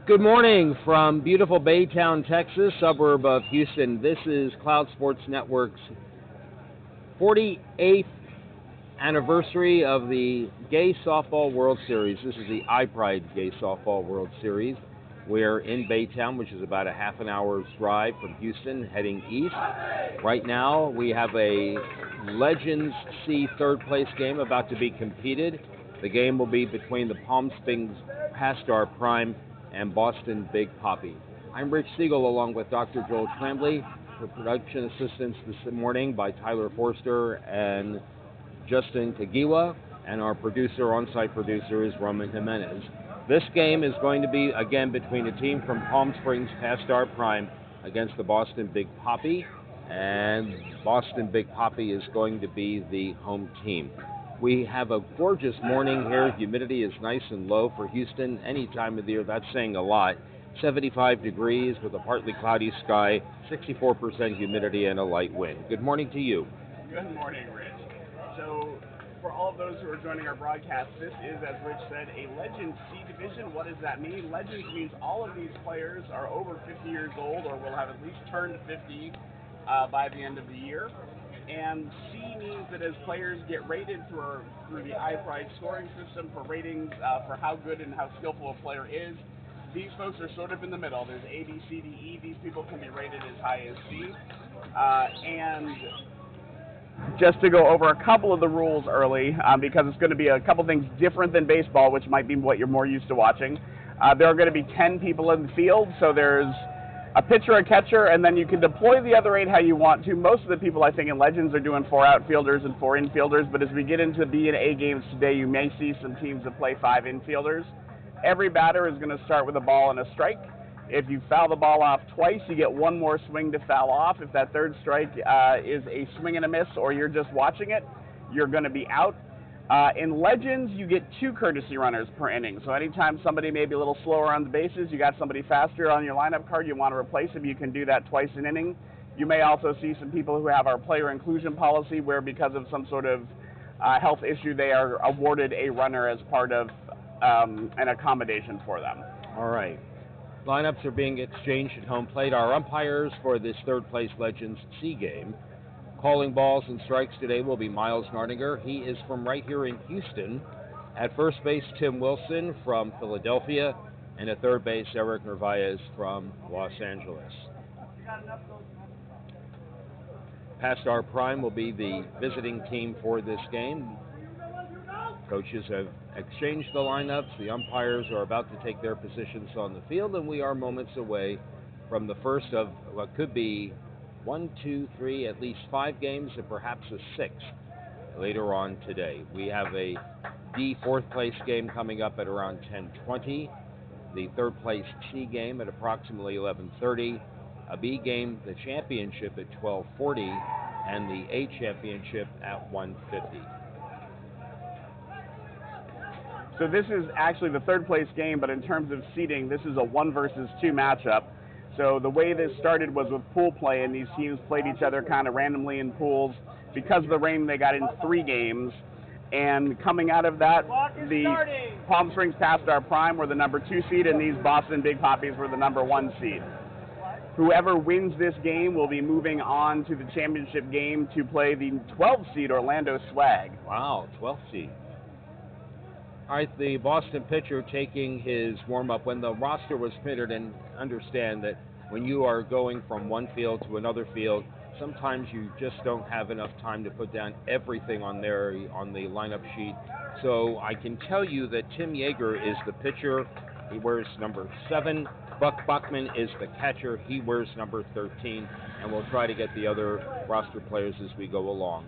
Good morning from beautiful Baytown, Texas, suburb of Houston. This is Cloud Sports Network's 48th anniversary of the Gay Softball World Series. This is the iPride Gay Softball World Series. We're in Baytown, which is about a half an hour's drive from Houston, heading east. Right now, we have a Legends C third place game about to be competed. The game will be between the Palm Springs Pastar Prime and Boston Big Poppy. I'm Rich Siegel along with Dr. Joel Tremblay for production assistance this morning by Tyler Forster and Justin Kagiwa, and our producer, on-site producer, is Roman Jimenez. This game is going to be, again, between a team from Palm Springs Pastar Prime against the Boston Big Poppy, and Boston Big Poppy is going to be the home team. We have a gorgeous morning here. Humidity is nice and low for Houston any time of the year. That's saying a lot. 75 degrees with a partly cloudy sky, 64% humidity, and a light wind. Good morning to you. Good morning, Rich. So, for all of those who are joining our broadcast, this is, as Rich said, a Legends C division. What does that mean? Legends means all of these players are over 50 years old or will have at least turned 50 by the end of the year. And C means that as players get rated through the iPride scoring system for ratings for how good and how skillful a player is, these folks are sort of in the middle. There's A, B, C, D, E. These people can be rated as high as C. And just to go over a couple of the rules early, because it's going to be a couple things different than baseball, which might be what you're more used to watching. There are going to be 10 people in the field, so there's a pitcher, a catcher, and then you can deploy the other 8 how you want to. Most of the people, I think, in Legends are doing 4 outfielders and 4 infielders, but as we get into B and A games today, you may see some teams that play 5 infielders. Every batter is going to start with a ball and a strike. If you foul the ball off twice, you get 1 more swing to foul off. If that third strike is a swing and a miss, or you're just watching it, you're going to be out. In Legends, you get 2 courtesy runners per inning. So anytime somebody may be a little slower on the bases, you got somebody faster on your lineup card, you want to replace them, you can do that twice an inning. You may also see some people who have our player inclusion policy where because of some sort of health issue, they are awarded a runner as part of an accommodation for them. All right. Lineups are being exchanged at home plate. Our umpires for this third place Legends C game. Calling balls and strikes today will be Miles Nardinger. He is from right here in Houston. At first base, Tim Wilson from Philadelphia. And at third base, Eric Narvaez from Los Angeles. Pastar Prime will be the visiting team for this game. Coaches have exchanged the lineups. The umpires are about to take their positions on the field, and we are moments away from the first of what could be 1, 2, 3, at least 5 games, and perhaps a 6th later on today. We have a D fourth place game coming up at around 10:20, the third place C game at approximately 11:30, a B game, the championship at 12:40, and the A championship at 1:50. So this is actually the third place game, but in terms of seeding, this is a 1 versus 2 matchup. So the way this started was with pool play, and these teams played each other kind of randomly in pools. Because of the rain, they got in 3 games. And coming out of that, the Palm Springs Pastar Prime were the number 2 seed, and these Boston Big Poppies were the number 1 seed. Whoever wins this game will be moving on to the championship game to play the 12 seed Orlando Swag. Wow, 12th seed. All right, the Boston pitcher taking his warm-up when the roster was pitted, and understand that when you are going from one field to another field, sometimes you just don't have enough time to put down everything on the lineup sheet. So I can tell you that Tim Yeager is the pitcher. He wears number 7. Buck Buckman is the catcher. He wears number 13, and we'll try to get the other roster players as we go along.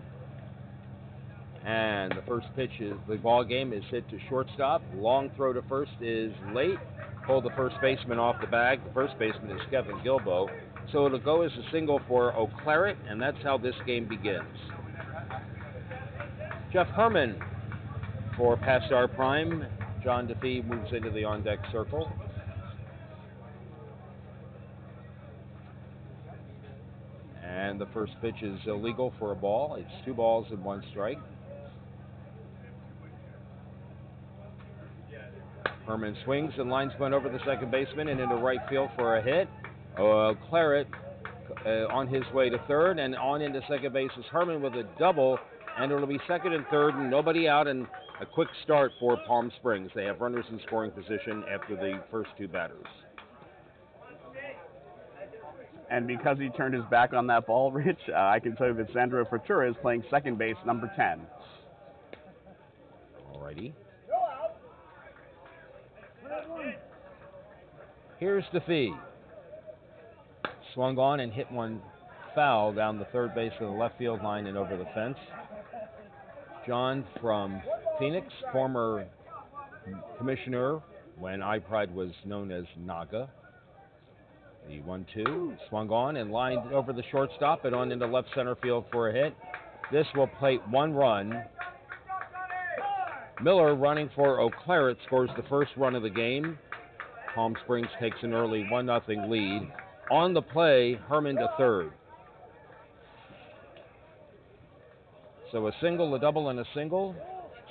And the first pitch is the ball game is hit to shortstop. Long throw to first is late. Pull the first baseman off the bag. The first baseman is Kevin Gilbo. So it'll go as a single for O'Claret, and that's how this game begins. Jeff Herman for Pastar Prime. John DeFee moves into the on-deck circle. And the first pitch is illegal for a ball. It's 2 balls and 1 strike. Herman swings and lines one over the second baseman and into right field for a hit. Claret on his way to third, and on into second base is Herman with a double, and it'll be second and third, and nobody out, and a quick start for Palm Springs. They have runners in scoring position after the first two batters. And because he turned his back on that ball, Rich, I can tell you that Sandro Frattura is playing second base, number 10. Alrighty. Here's DeFee. Swung on and hit one foul down the third base of the left field line and over the fence. John from Phoenix, former commissioner when iPride was known as Naga. The 1-2, swung on and lined over the shortstop and on into left center field for a hit. This will plate one run. Miller, running for Eau Claret, scores the first run of the game. Palm Springs takes an early 1-0 lead. On the play, Herman to third. So a single, a double, and a single.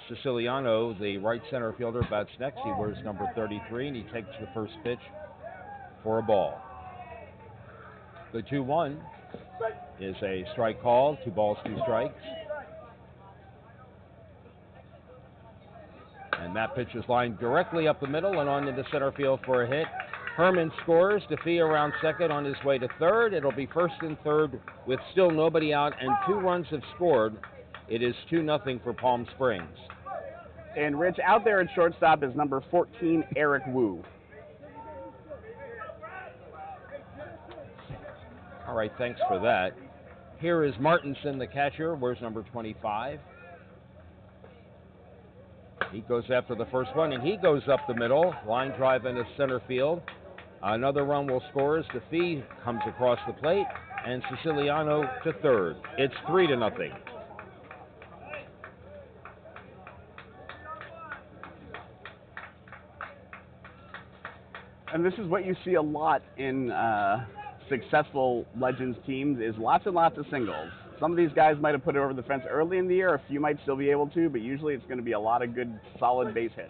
Siciliano, the right center fielder, bats next. He wears number 33, and he takes the first pitch for a ball. The 2-1 is a strike call, 2 balls, 2 strikes. And that pitch is lined directly up the middle and on into center field for a hit. Herman scores. DeFee around second on his way to third. It'll be first and third with still nobody out, and 2 runs have scored. It is 2-0 for Palm Springs. And Rich, out there at shortstop is number 14, Eric Wu. All right, thanks for that. Here is Martinson, the catcher. Where's number 25? He goes after the first one, and he goes up the middle. Line drive into center field. Another run will score as DeFee comes across the plate, and Siciliano to third. It's 3-0. And this is what you see a lot in successful Legends teams, is lots and lots of singles. Some of these guys might have put it over the fence early in the year. A few might still be able to, but usually it's going to be a lot of good, solid base hits.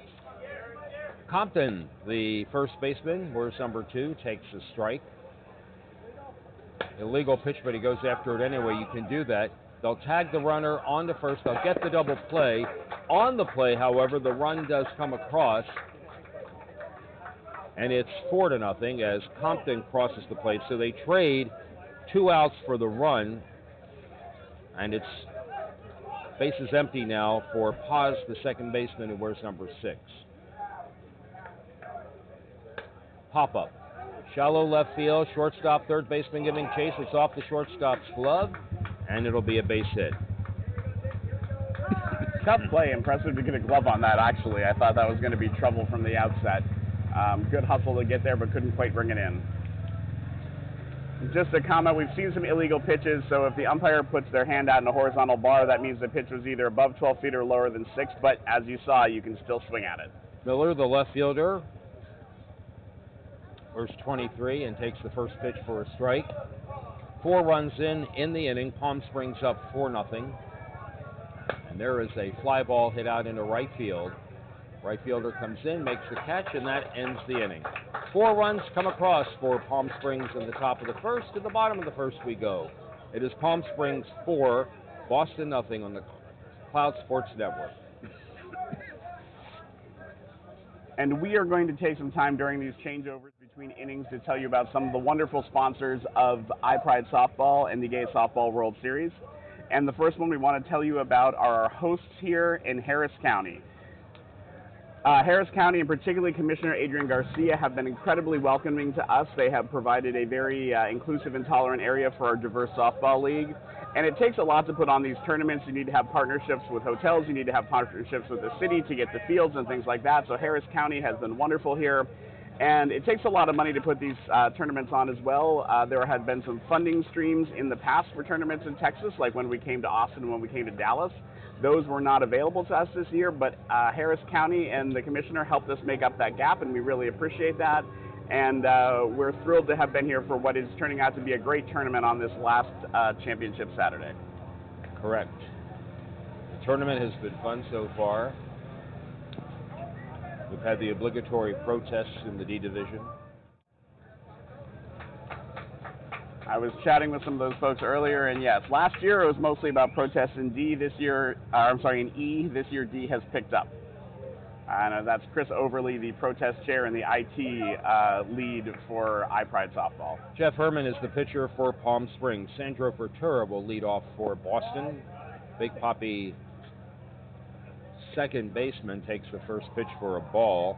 Compton, the first baseman, wears number 2, takes a strike. Illegal pitch, but he goes after it anyway. You can do that. They'll tag the runner on to first. They'll get the double play. On the play, however, the run does come across, and it's 4-0 as Compton crosses the plate. So they trade 2 outs for the run, and it's bases empty now for Paz, the second baseman, who wears number 6. Pop-up. Shallow left field, shortstop, third baseman giving chase. It's off the shortstop's glove, and it'll be a base hit. Tough play. Impressive to get a glove on that, actually. I thought that was going to be trouble from the outset. Good hustle to get there, but couldn't quite bring it in. Just a comment, we've seen some illegal pitches, so if the umpire puts their hand out in a horizontal bar, that means the pitch was either above 12 feet or lower than 6, but as you saw, you can still swing at it. Miller, the left fielder, wears 23 and takes the first pitch for a strike. 4 runs in the inning. Palm Springs up 4-0. And there is a fly ball hit out into right field. Right fielder comes in, makes the catch, and that ends the inning. 4 runs come across for Palm Springs in the top of the first. To the bottom of the first we go. It is Palm Springs 4, Boston 0 on the Cloud Sports Network. And we are going to take some time during these changeovers between innings to tell you about some of the wonderful sponsors of iPride Softball and the Gay Softball World Series. And the first one we want to tell you about are our hosts here in Harris County. Harris County, and particularly Commissioner Adrian Garcia, have been incredibly welcoming to us. They have provided a very inclusive and tolerant area for our diverse softball league. And it takes a lot to put on these tournaments. You need to have partnerships with hotels. You need to have partnerships with the city to get the fields and things like that. So Harris County has been wonderful here. And it takes a lot of money to put these tournaments on as well. There had been some funding streams in the past for tournaments in Texas, like when we came to Austin and when we came to Dallas. Those were not available to us this year, but Harris County and the commissioner helped us make up that gap, and we really appreciate that. And we're thrilled to have been here for what is turning out to be a great tournament on this last championship Saturday. Correct. The tournament has been fun so far. We've had the obligatory protests in the D division. I was chatting with some of those folks earlier, and yes, last year it was mostly about protests in D. This year, in E. This year, D has picked up. And that's Chris Overly, the protest chair and the IT lead for iPride softball. Jeff Herman is the pitcher for Palm Springs. Sandro Fertura will lead off for Boston. Big Poppy, second baseman, takes the first pitch for a ball.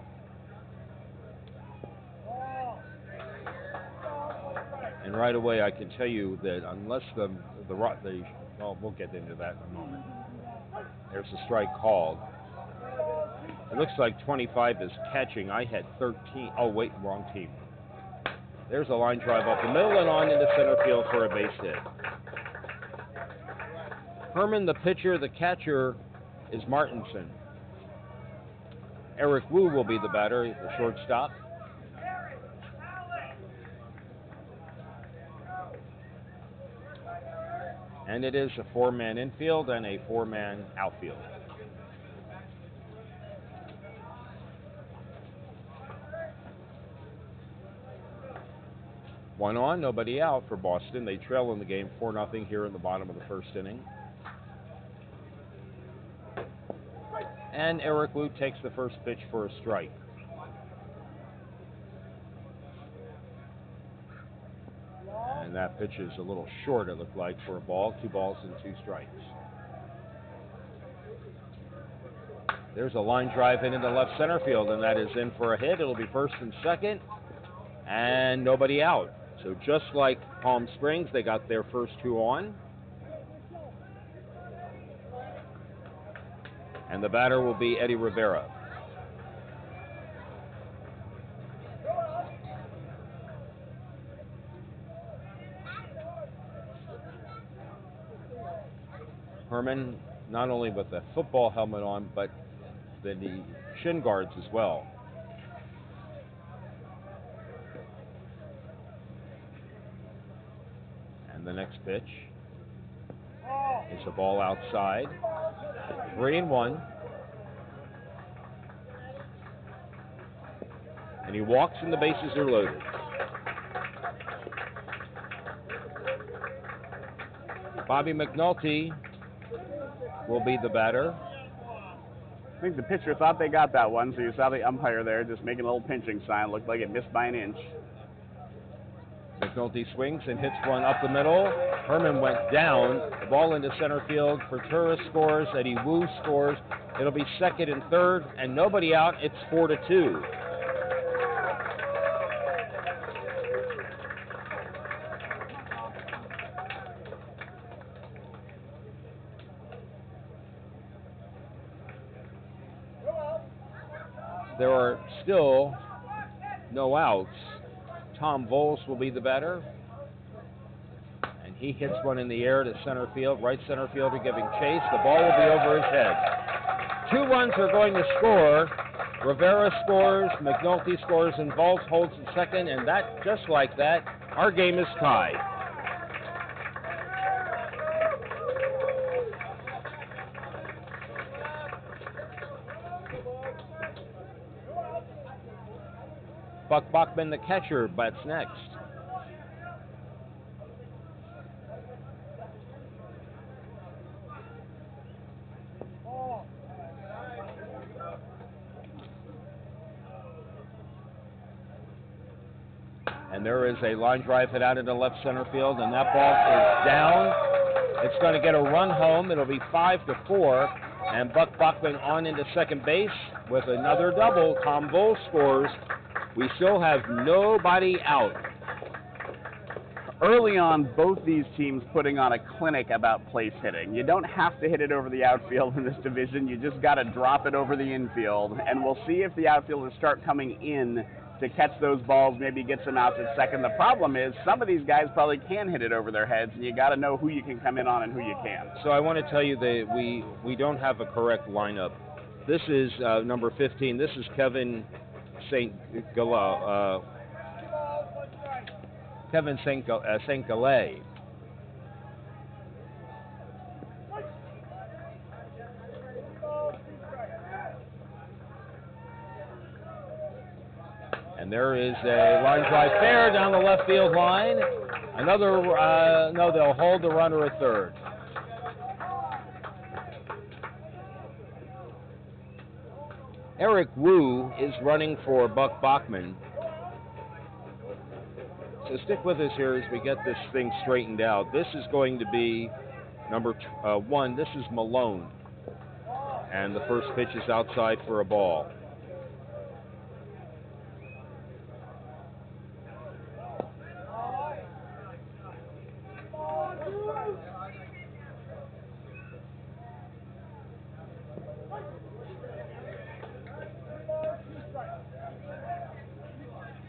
And right away, I can tell you that unless well, we'll get into that in a moment. There's a strike called. It looks like 25 is catching. I had 13. Oh, wait, wrong team. There's a line drive up the middle and on into center field for a base hit. Herman, the pitcher, the catcher is Martinson. Eric Wu will be the batter, the shortstop. And it is a four-man infield and a four-man outfield. One on, nobody out for Boston. They trail in the game 4-0 here in the bottom of the first inning. And Eric Wu takes the first pitch for a strike. And that pitch is a little short, it looked like, for a ball. 2 balls and 2 strikes. There's a line drive in into left center field, and that is in for a hit. It'll be first and second, and nobody out. So just like Palm Springs, they got their first 2 on. And the batter will be Eddie Rivera. Herman, not only with the football helmet on, but the shin guards as well. And the next pitch is a ball outside. 3-1. And he walks and the bases are loaded. Bobby McNulty will be the batter. I think the pitcher thought they got that one, so you saw the umpire there just making a little pinching sign. Looked like it missed by an inch. McNulty swings and hits one up the middle. Herman went down. The ball into center field. Fertura scores. Eddie Wu scores. It'll be second and third, and nobody out. It's 4-2. There are still no outs. Tom Voles will be the batter. And he hits one in the air to center field. Right center fielder giving chase. The ball will be over his head. 2 runs are going to score. Rivera scores, McNulty scores, and Voles holds in second. And that, just like that, our game is tied. Buck Bachman, the catcher, bats next. And there is a line drive hit out into left center field, and that ball is down. It's going to get a run home. It'll be 5-4, and Buck Bachman on into second base with another double. Tom Voles scores. We still have nobody out. Early on, both these teams putting on a clinic about place hitting. You don't have to hit it over the outfield in this division. You just got to drop it over the infield. And we'll see if the outfielders start coming in to catch those balls, maybe get some outs at second. The problem is some of these guys probably can hit it over their heads, and you got to know who you can come in on and who you can't. So I want to tell you that we don't have a correct lineup. This is number 15. This is Kevin St. Galais. there is a line drive fair down the left field line. Another, no, they'll hold the runner at third. Eric Wu is running for Buck Bachman. So stick with us here as we get this thing straightened out. This is going to be number 1. This is Malone. And the first pitch is outside for a ball.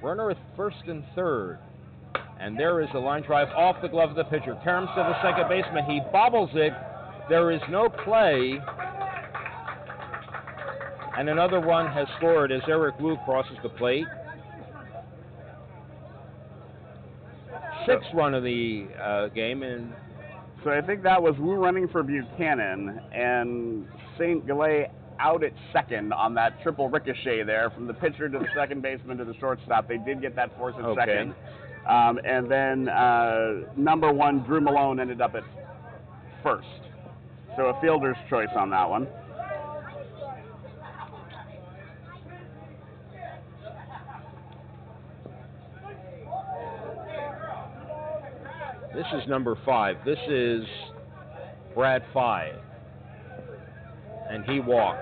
Runner at first and third. And there is a line drive off the glove of the pitcher. Terms to the second baseman. He bobbles it. There is no play. And another run has scored as Eric Wu crosses the plate. 6th run of the game. And so I think that was Wu running for Buchanan and St. Galais out at second on that triple ricochet there from the pitcher to the second baseman to the shortstop. They did get that force at second. And then number 1, Drew Malone, ended up at first. So a fielder's choice on that one. this is number 5. This is Brad 5. And he walks.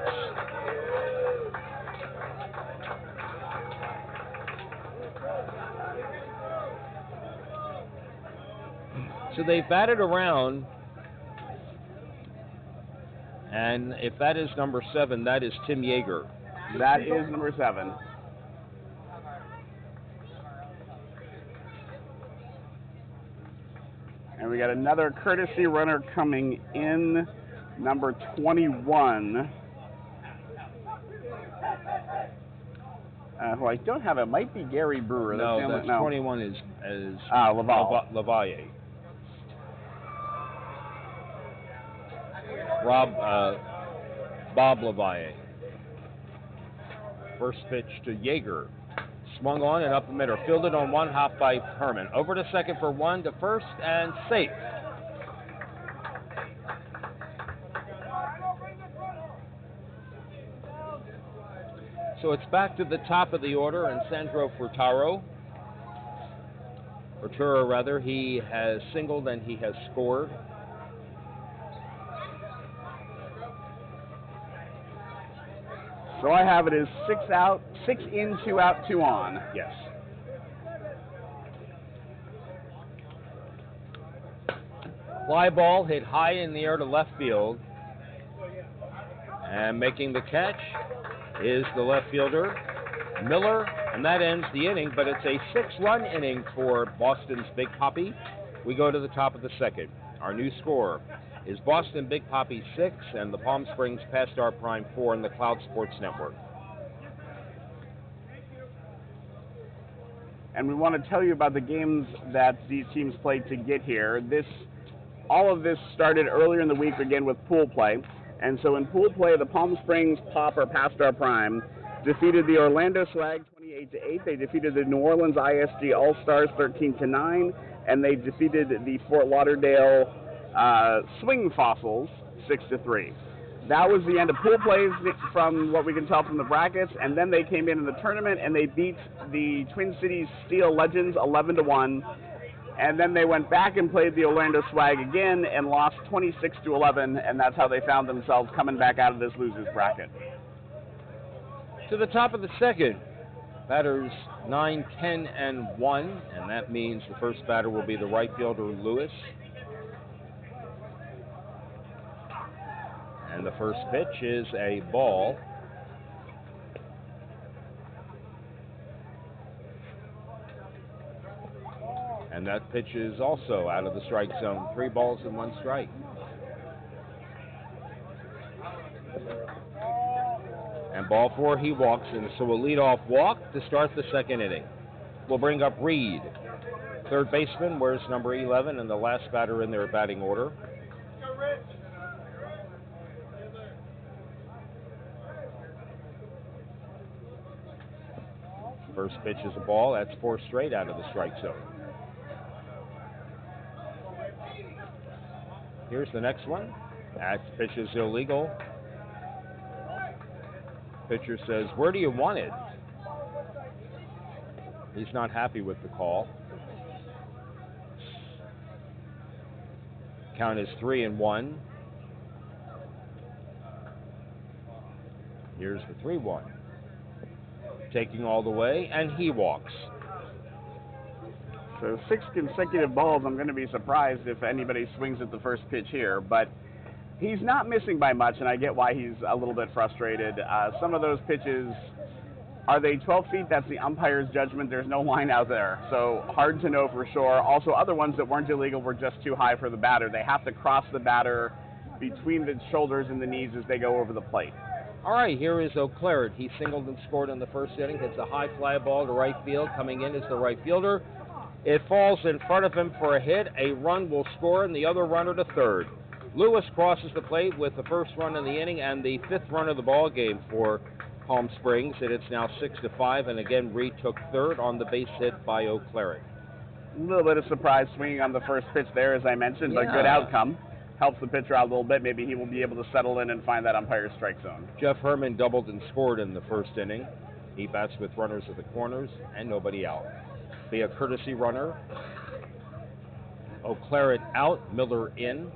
So they batted around, and if that is number 7, that is Tim Yeager. That is number 7. And we got another courtesy runner coming in, number 21. Who I don't have, it might be Gary Brewer. No, that's 21 is Laval. Lavalle. Bob Lavalle. First pitch to Yeager. Swung on and up the middle. Fielded on one hop by Herman. Over to second for 1 to first and safe. So it's back to the top of the order, and Sandro Furtado, he has singled and he has scored. So I have it as 6 out, 6 in, 2 out, 2 on. Yes. Fly ball hit high in the air to left field. And making the catch is the left fielder, Miller, and that ends the inning, but it's a 6-run inning for Boston's Big Papi. We go to the top of the second. Our new score is Boston Big Papi 6 and the Palm Springs Pastar Prime 4 in the Cloud Sports Network. And we want to tell you about the games that these teams played to get here. All of this started earlier in the week, again, with pool play. And so in pool play, the Palm Springs Pop or Pastar Prime defeated the Orlando Swag 28-8. They defeated the New Orleans ISG All-Stars 13-9. And they defeated the Fort Lauderdale Swing Fossils 6-3. That was the end of pool plays from what we can tell from the brackets, and then they came in the tournament and they beat the Twin Cities Steel Legends 11-1, and then they went back and played the Orlando Swag again and lost 26-11, and that's how they found themselves coming back out of this losers bracket. To the top of the second, batters 9, 10, and 1, and that means the first batter will be the right fielder Lewis. And the first pitch is a ball. And that pitch is also out of the strike zone. 3 balls and 1 strike. And ball 4, he walks, and so a leadoff walk to start the second inning. We'll bring up Reed. Third baseman wears number 11 and the last batter in their batting order. First pitch is a ball. That's 4 straight out of the strike zone. Here's the next one. That pitch is illegal. Pitcher says, "Where do you want it?" He's not happy with the call. Count is 3-1. Here's the 3-1. Taking all the way, and he walks. So 6 consecutive balls. I'm going to be surprised if anybody swings at the first pitch here, but he's not missing by much, and I get why he's a little bit frustrated. Some of those pitches, are they 12 feet? That's the umpire's judgment. There's no line out there, so hard to know for sure. Also, other ones that weren't illegal were just too high for the batter. They have to cross the batter between the shoulders and the knees as they go over the plate. All right, here is O'Claret. He singled and scored in the first inning. Hits a high fly ball to right field. Coming in is the right fielder. It falls in front of him for a hit. A run will score, and the other runner to third. Lewis crosses the plate with the first run in the inning and the 5th run of the ball game for Palm Springs, and it's now 6-5. And again, Reed took third on the base hit by O'Claret. A little bit of surprise swinging on the first pitch there, as I mentioned, but good outcome. Helps the pitcher out a little bit. Maybe he will be able to settle in and find that umpire's strike zone. Jeff Herman doubled and scored in the first inning. He bats with runners at the corners and nobody out. Be a courtesy runner. O'Claret out, Miller in.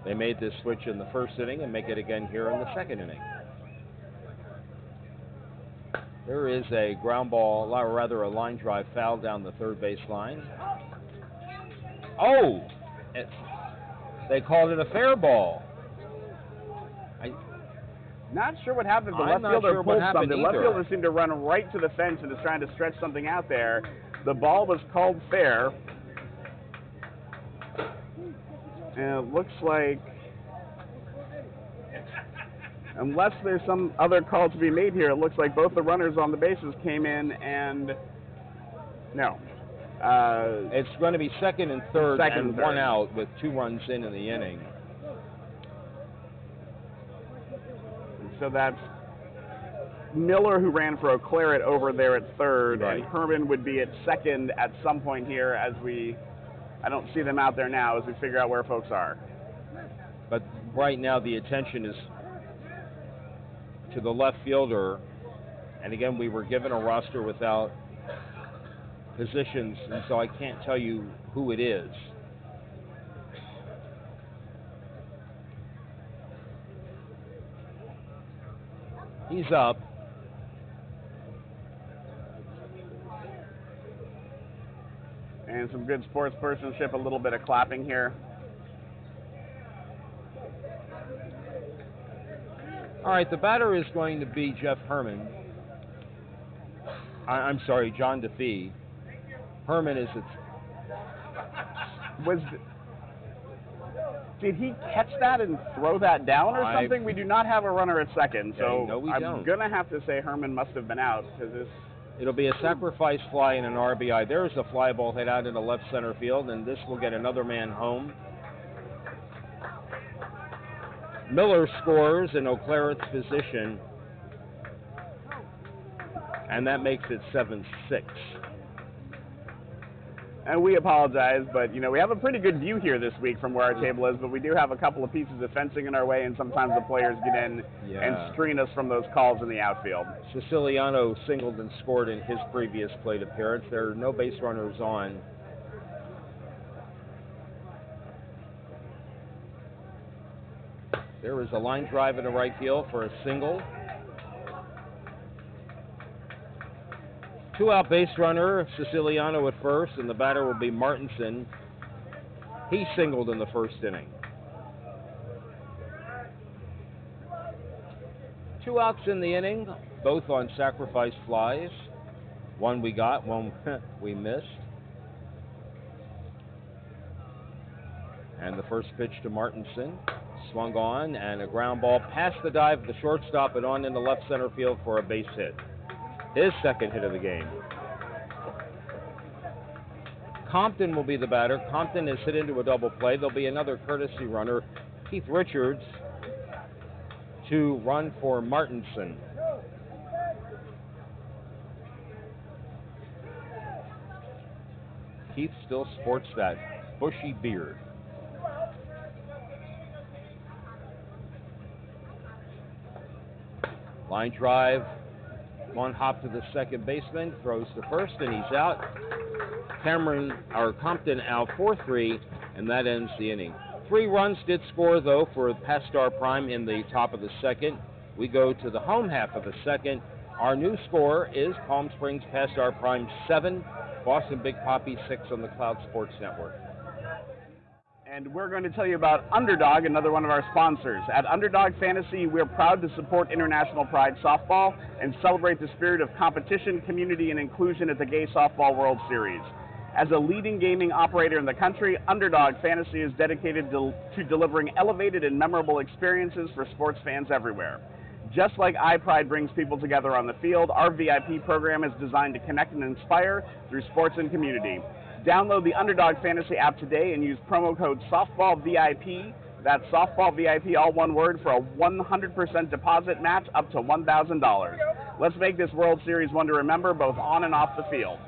They made this switch in the first inning and make it again here in the second inning. There is a ground ball, or rather a line drive foul down the third base line. Oh! They called it a fair ball. Not sure what happened. The I'm left fielder not sure what pulled happened something. Left either. fielder seemed to run right to the fence and is trying to stretch something out there. The ball was called fair. And it looks like, unless there's some other call to be made here, it looks like both the runners on the bases came in and no. It's going to be second and third Second and and one third. out with 2 runs in the inning. So that's Miller, who ran for O'Claret, over there at third, Right. and Herman would be at second at some point here as I don't see them out there now as we figure out where folks are. But right now the attention is to the left fielder. And again, we were given a roster without positions, and so I can't tell you who it is. He's up. And some good sports personship, a little bit of clapping here. All right, the batter is going to be Jeff Herman. I'm sorry, John DeFee. Herman is Did he catch that and throw that down or I- something? We do not have a runner at second, so Okay, no, we I'm don't. going to have to say Herman must have been out because this. It'll be a sacrifice fly and an RBI. There's a fly ball hit out into left center field, and this will get another man home. Miller scores in O'Claret's position, and that makes it 7-6. And we apologize, but we have a pretty good view here this week from where our table is, but we do have a couple of pieces of fencing in our way, and sometimes the players get in and screen us from those calls in the outfield. Siciliano singled and scored in his previous plate appearance. There are no base runners on. There is a line drive in the right field for a single. 2-out base runner, Siciliano at first, and the batter will be Martinson. He singled in the first inning. 2 outs in the inning, both on sacrifice flies. One we got, one we missed. And the first pitch to Martinson, swung on, and a ground ball past the dive of the shortstop and on into left center field for a base hit. His second hit of the game. Compton will be the batter. Compton is hit into a double play. There'll be another courtesy runner, Keith Richards, to run for Martinson. Keith still sports that bushy beard. Line drive, one hop to the second baseman, throws to first, and he's out. Compton out 4-3, and that ends the inning. 3 runs did score, though, for Pastar Prime in the top of the second. We go to the home half of the second. Our new score is Palm Springs Pastar Prime 7, Boston Big Poppy 6 on the Cloud Sports Network. And we're going to tell you about Underdog, another one of our sponsors. At Underdog Fantasy, we're proud to support International Pride Softball and celebrate the spirit of competition, community, and inclusion at the Gay Softball World Series. As a leading gaming operator in the country, Underdog Fantasy is dedicated to delivering elevated and memorable experiences for sports fans everywhere. Just like iPride brings people together on the field, our VIP program is designed to connect and inspire through sports and community. Download the Underdog Fantasy app today and use promo code SOFTBALLVIP, that's SOFTBALLVIP, all one word, for a 100% deposit match up to $1,000. Let's make this World Series one to remember, both on and off the field.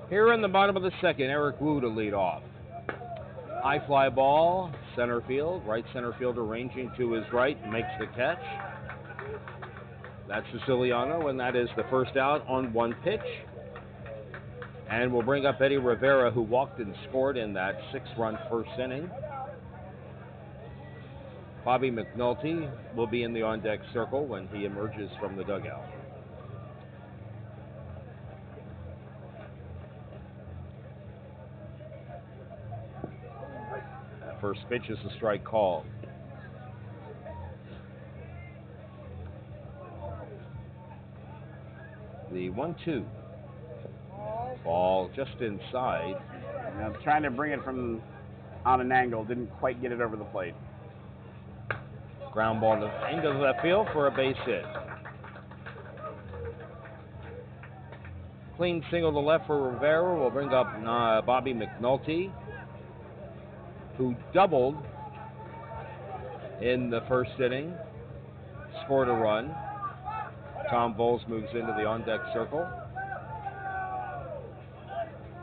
Here in the bottom of the second, Eric Wu to lead off. High fly ball, center field. Right center fielder ranging to his right, makes the catch. That's Siciliano, and that is the first out on 1 pitch. And we'll bring up Eddie Rivera, who walked and scored in that 6-run first inning. Bobby McNulty will be in the on-deck circle when he emerges from the dugout. First pitch is a strike call. The 1-2. Ball just inside. Now, trying to bring it from on an angle, didn't quite get it over the plate. Ground ball into the left field for a base hit. Clean single to left for Rivera will bring up Bobby McNulty, who doubled in the first inning, scored a run. Tom Bowles moves into the on-deck circle.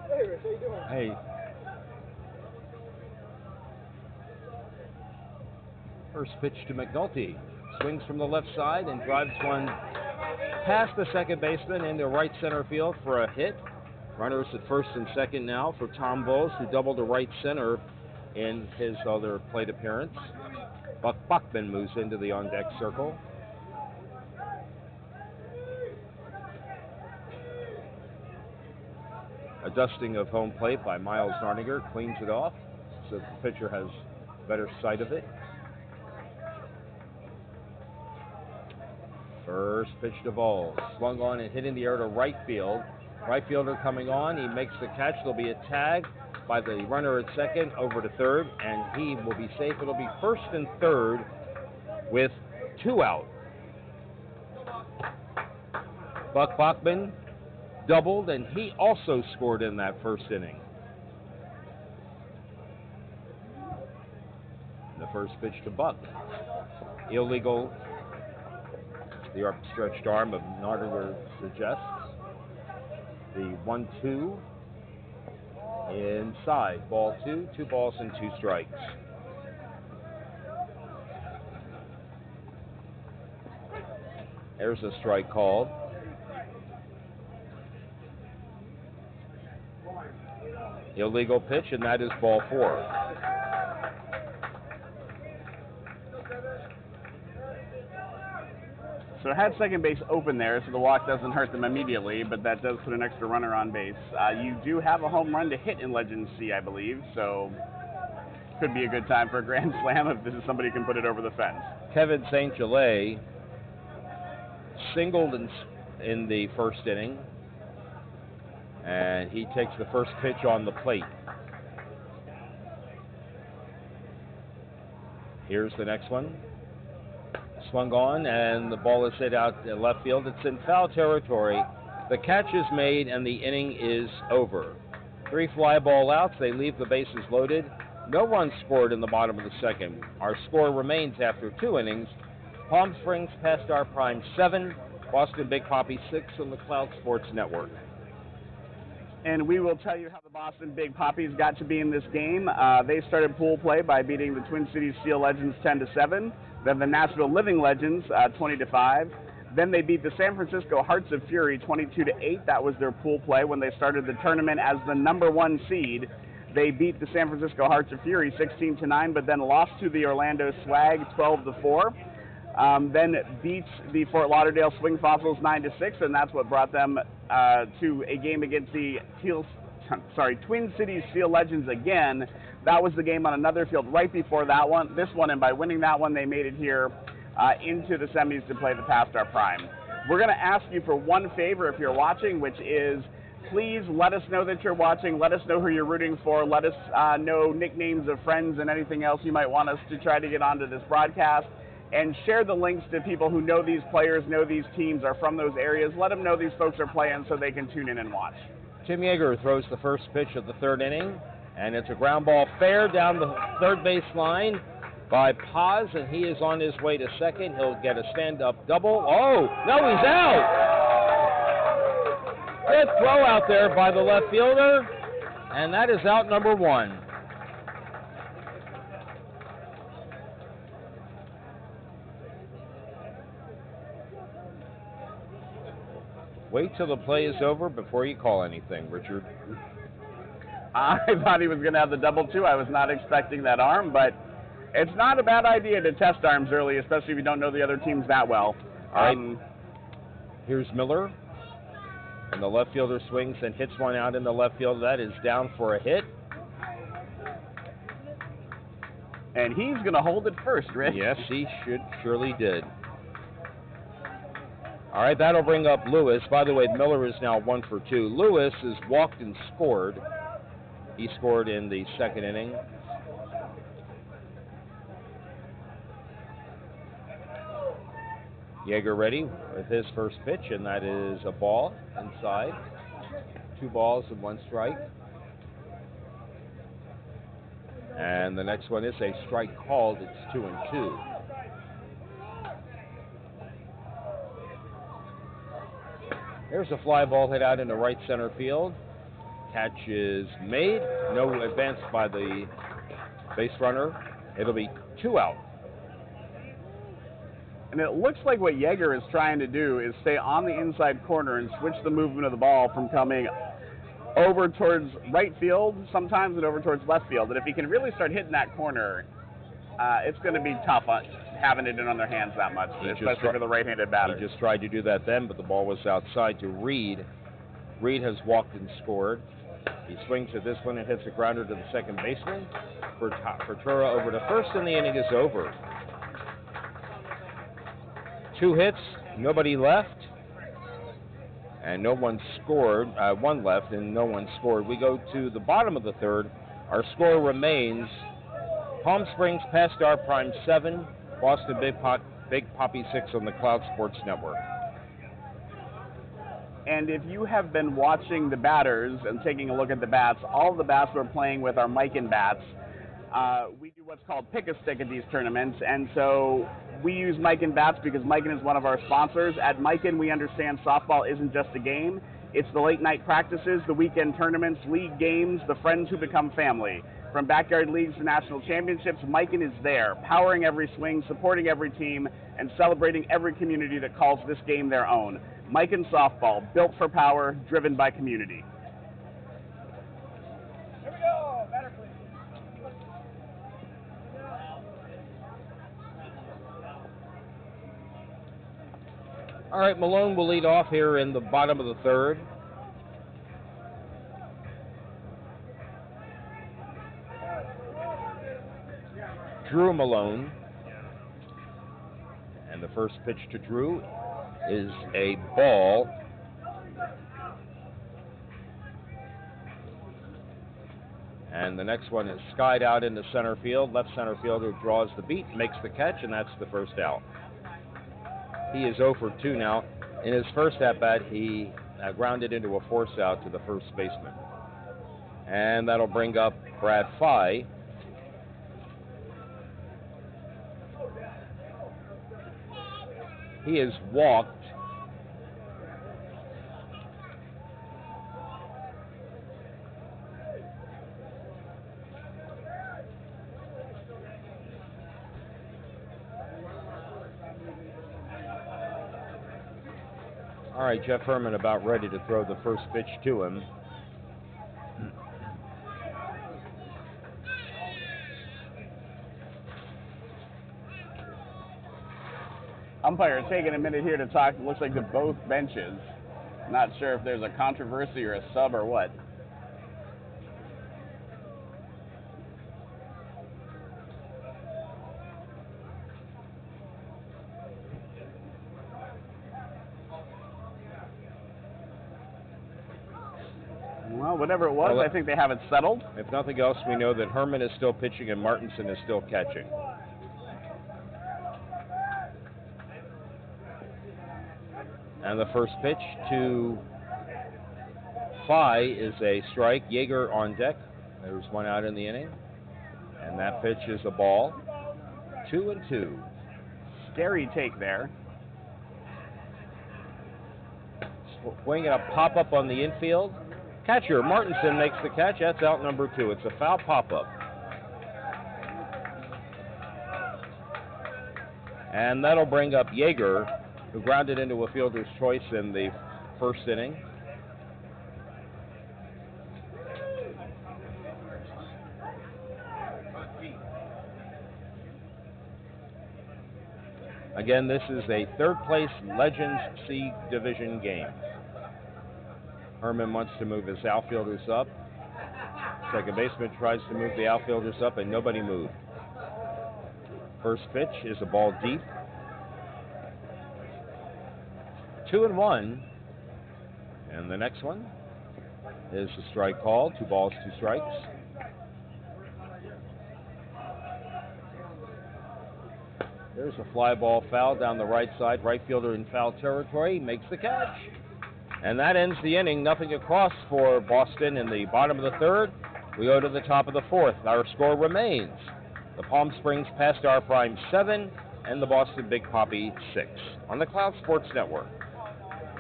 Hey, Rich, how you doing? Hey. First pitch to McNulty. Swings from the left side and drives one past the second baseman into right center field for a hit. Runners at first and second now for Tom Bowles, who doubled to right center in his other plate appearance. Buck Buckman moves into the on-deck circle. A dusting of home plate by Miles Narninger cleans it off, so the pitcher has better sight of it. First pitch to Bowles, swung on and hit in the air to right field. Right fielder coming on, he makes the catch. There'll be a tag by the runner at second over to third, and he will be safe. It'll be first and third with 2 out. Buck Bachman doubled, and he also scored in that first inning. The first pitch to Buck. Illegal. The upstretched arm of Nardinger suggests. The 1-2. Inside, ball 2, 2 balls and 2 strikes. There's a strike called. Illegal pitch, and that is ball 4. So it had second base open there, so the walk doesn't hurt them immediately, but that does put an extra runner on base. You do have a home run to hit in Legends C, I believe, so could be a good time for a grand slam if this is somebody who can put it over the fence. Kevin St. Gelais singled in the first inning, and he takes the first pitch on the plate. Here's the next one. Swung on, and the ball is hit out in left field. It's in foul territory. The catch is made, and the inning is over. 3 fly ball outs. They leave the bases loaded. No runs scored in the bottom of the second. Our score remains after 2 innings. Palm Springs Past Our Prime 7, Boston Big Poppy 6 on the Cloud Sports Network. And we will tell you how the Boston Big Poppies got to be in this game. They started pool play by beating the Twin Cities Steel Legends 10-7, then the Nashville Living Legends 20-5. Then they beat the San Francisco Hearts of Fury 22-8. That was their pool play when they started the tournament as the #1 seed. They beat the San Francisco Hearts of Fury 16-9, but then lost to the Orlando Swag 12-4. Then beats the Fort Lauderdale Swing Fossils 9-6, and that's what brought them to a game against the Twin Cities Steel Legends again. That was the game on another field right before this one, and by winning that one, they made it here into the semis to play the Past Our Prime. We're going to ask you for one favor if you're watching, which is please let us know that you're watching. Let us know who you're rooting for. Let us know nicknames of friends and anything else you might want us to try to get onto this broadcast. And share the links to people who know these players, know these teams, are from those areas. Let them know these folks are playing so they can tune in and watch. Tim Yeager throws the first pitch of the 3rd inning, and it's a ground ball fair down the 3rd base line by Paz, and he is on his way to second. He'll get a stand-up double. Oh, no, he's out! Good throw out there by the left fielder, and that is out number 1. Wait till the play is over before you call anything, Richard. I thought he was going to have the double, too. I was not expecting that arm, but it's not a bad idea to test arms early, especially if you don't know the other teams that well. All right. Here's Miller, and the left fielder swings and hits one out in the left field. That is down for a hit. And he's going to hold it first, Rick. Yes, he surely did. All right, that'll bring up Lewis. By the way, Miller is now 1 for 2. Lewis has walked and scored. He scored in the 2nd inning. Yeager ready with his first pitch, and that is a ball inside. 2 balls and 1 strike. And the next one is a strike called. It's 2-2. There's a fly ball hit out into right center field. Catch is made. No advance by the base runner. It'll be 2 out. And it looks like what Yeager is trying to do is stay on the inside corner and switch the movement of the ball from coming over towards right field sometimes and over towards left field. And if he can really start hitting that corner, it's going to be tough having it in on their hands that much, especially for the right-handed batter. He just tried to do that then, but the ball was outside to Reed. Reed has walked and scored. He swings at this one and hits a grounder to the second baseman. Fertura over to first, and the inning is over. 2 hits, nobody left, and no one scored. 1 left, and no one scored. We go to the bottom of the 3rd. Our score remains Palm Springs Past Our Prime 7, Boston Big Poppy 6 on the Cloud Sports Network. And if you have been watching the batters and taking a look at the bats, all the bats we're playing with are Mikan bats. We do what's called pick a stick at these tournaments, and so we use Mikan bats because Mikan is one of our sponsors. At Mikan, we understand softball isn't just a game. It's the late night practices, the weekend tournaments, league games, the friends who become family. From backyard leagues to national championships, Mikan is there, powering every swing, supporting every team, and celebrating every community that calls this game their own. Mikan softball, built for power, driven by community. Here we go. Batter, please. All right, Malone will lead off here in the bottom of the 3rd. Drew Malone. And the first pitch to Drew is a ball. And the next one is skied out into center field. Left center fielder draws the beat, makes the catch, and that's the first out. He is 0 for 2 now. In his first at-bat, he grounded into a force out to the first baseman. And that'll bring up Brad Fye. He is walked. All right, Jeff Herman about ready to throw the first pitch to him. Umpire taking a minute here to talk, looks like to both benches. Not sure if there's a controversy or a sub or what. Well, whatever it was, Well, I think they have it settled. If nothing else, we know that Herman is still pitching and Martinson is still catching. And the first pitch to Phi is a strike. Yeager on deck. There's one out in the inning. And that pitch is a ball. 2-2. Scary take there. Swinging a pop-up on the infield. Catcher Martinson makes the catch. That's out number 2. It's a foul pop-up. And that'll bring up Yeager, who grounded into a fielder's choice in the first inning. Again, this is a third-place Legends C Division game. Herman wants to move his outfielders up. Second baseman tries to move the outfielders up, and nobody moved. First pitch is a ball deep. 2-1. And the next one is a strike call. 2 balls, 2 strikes. There's a fly ball foul down the right side. Right fielder in foul territory makes the catch. And that ends the inning. Nothing across for Boston in the bottom of the third. We go to the top of the fourth. Our score remains: the Palm Springs Past Our Prime 7 and the Boston Big Poppy 6 on the Cloud Sports Network.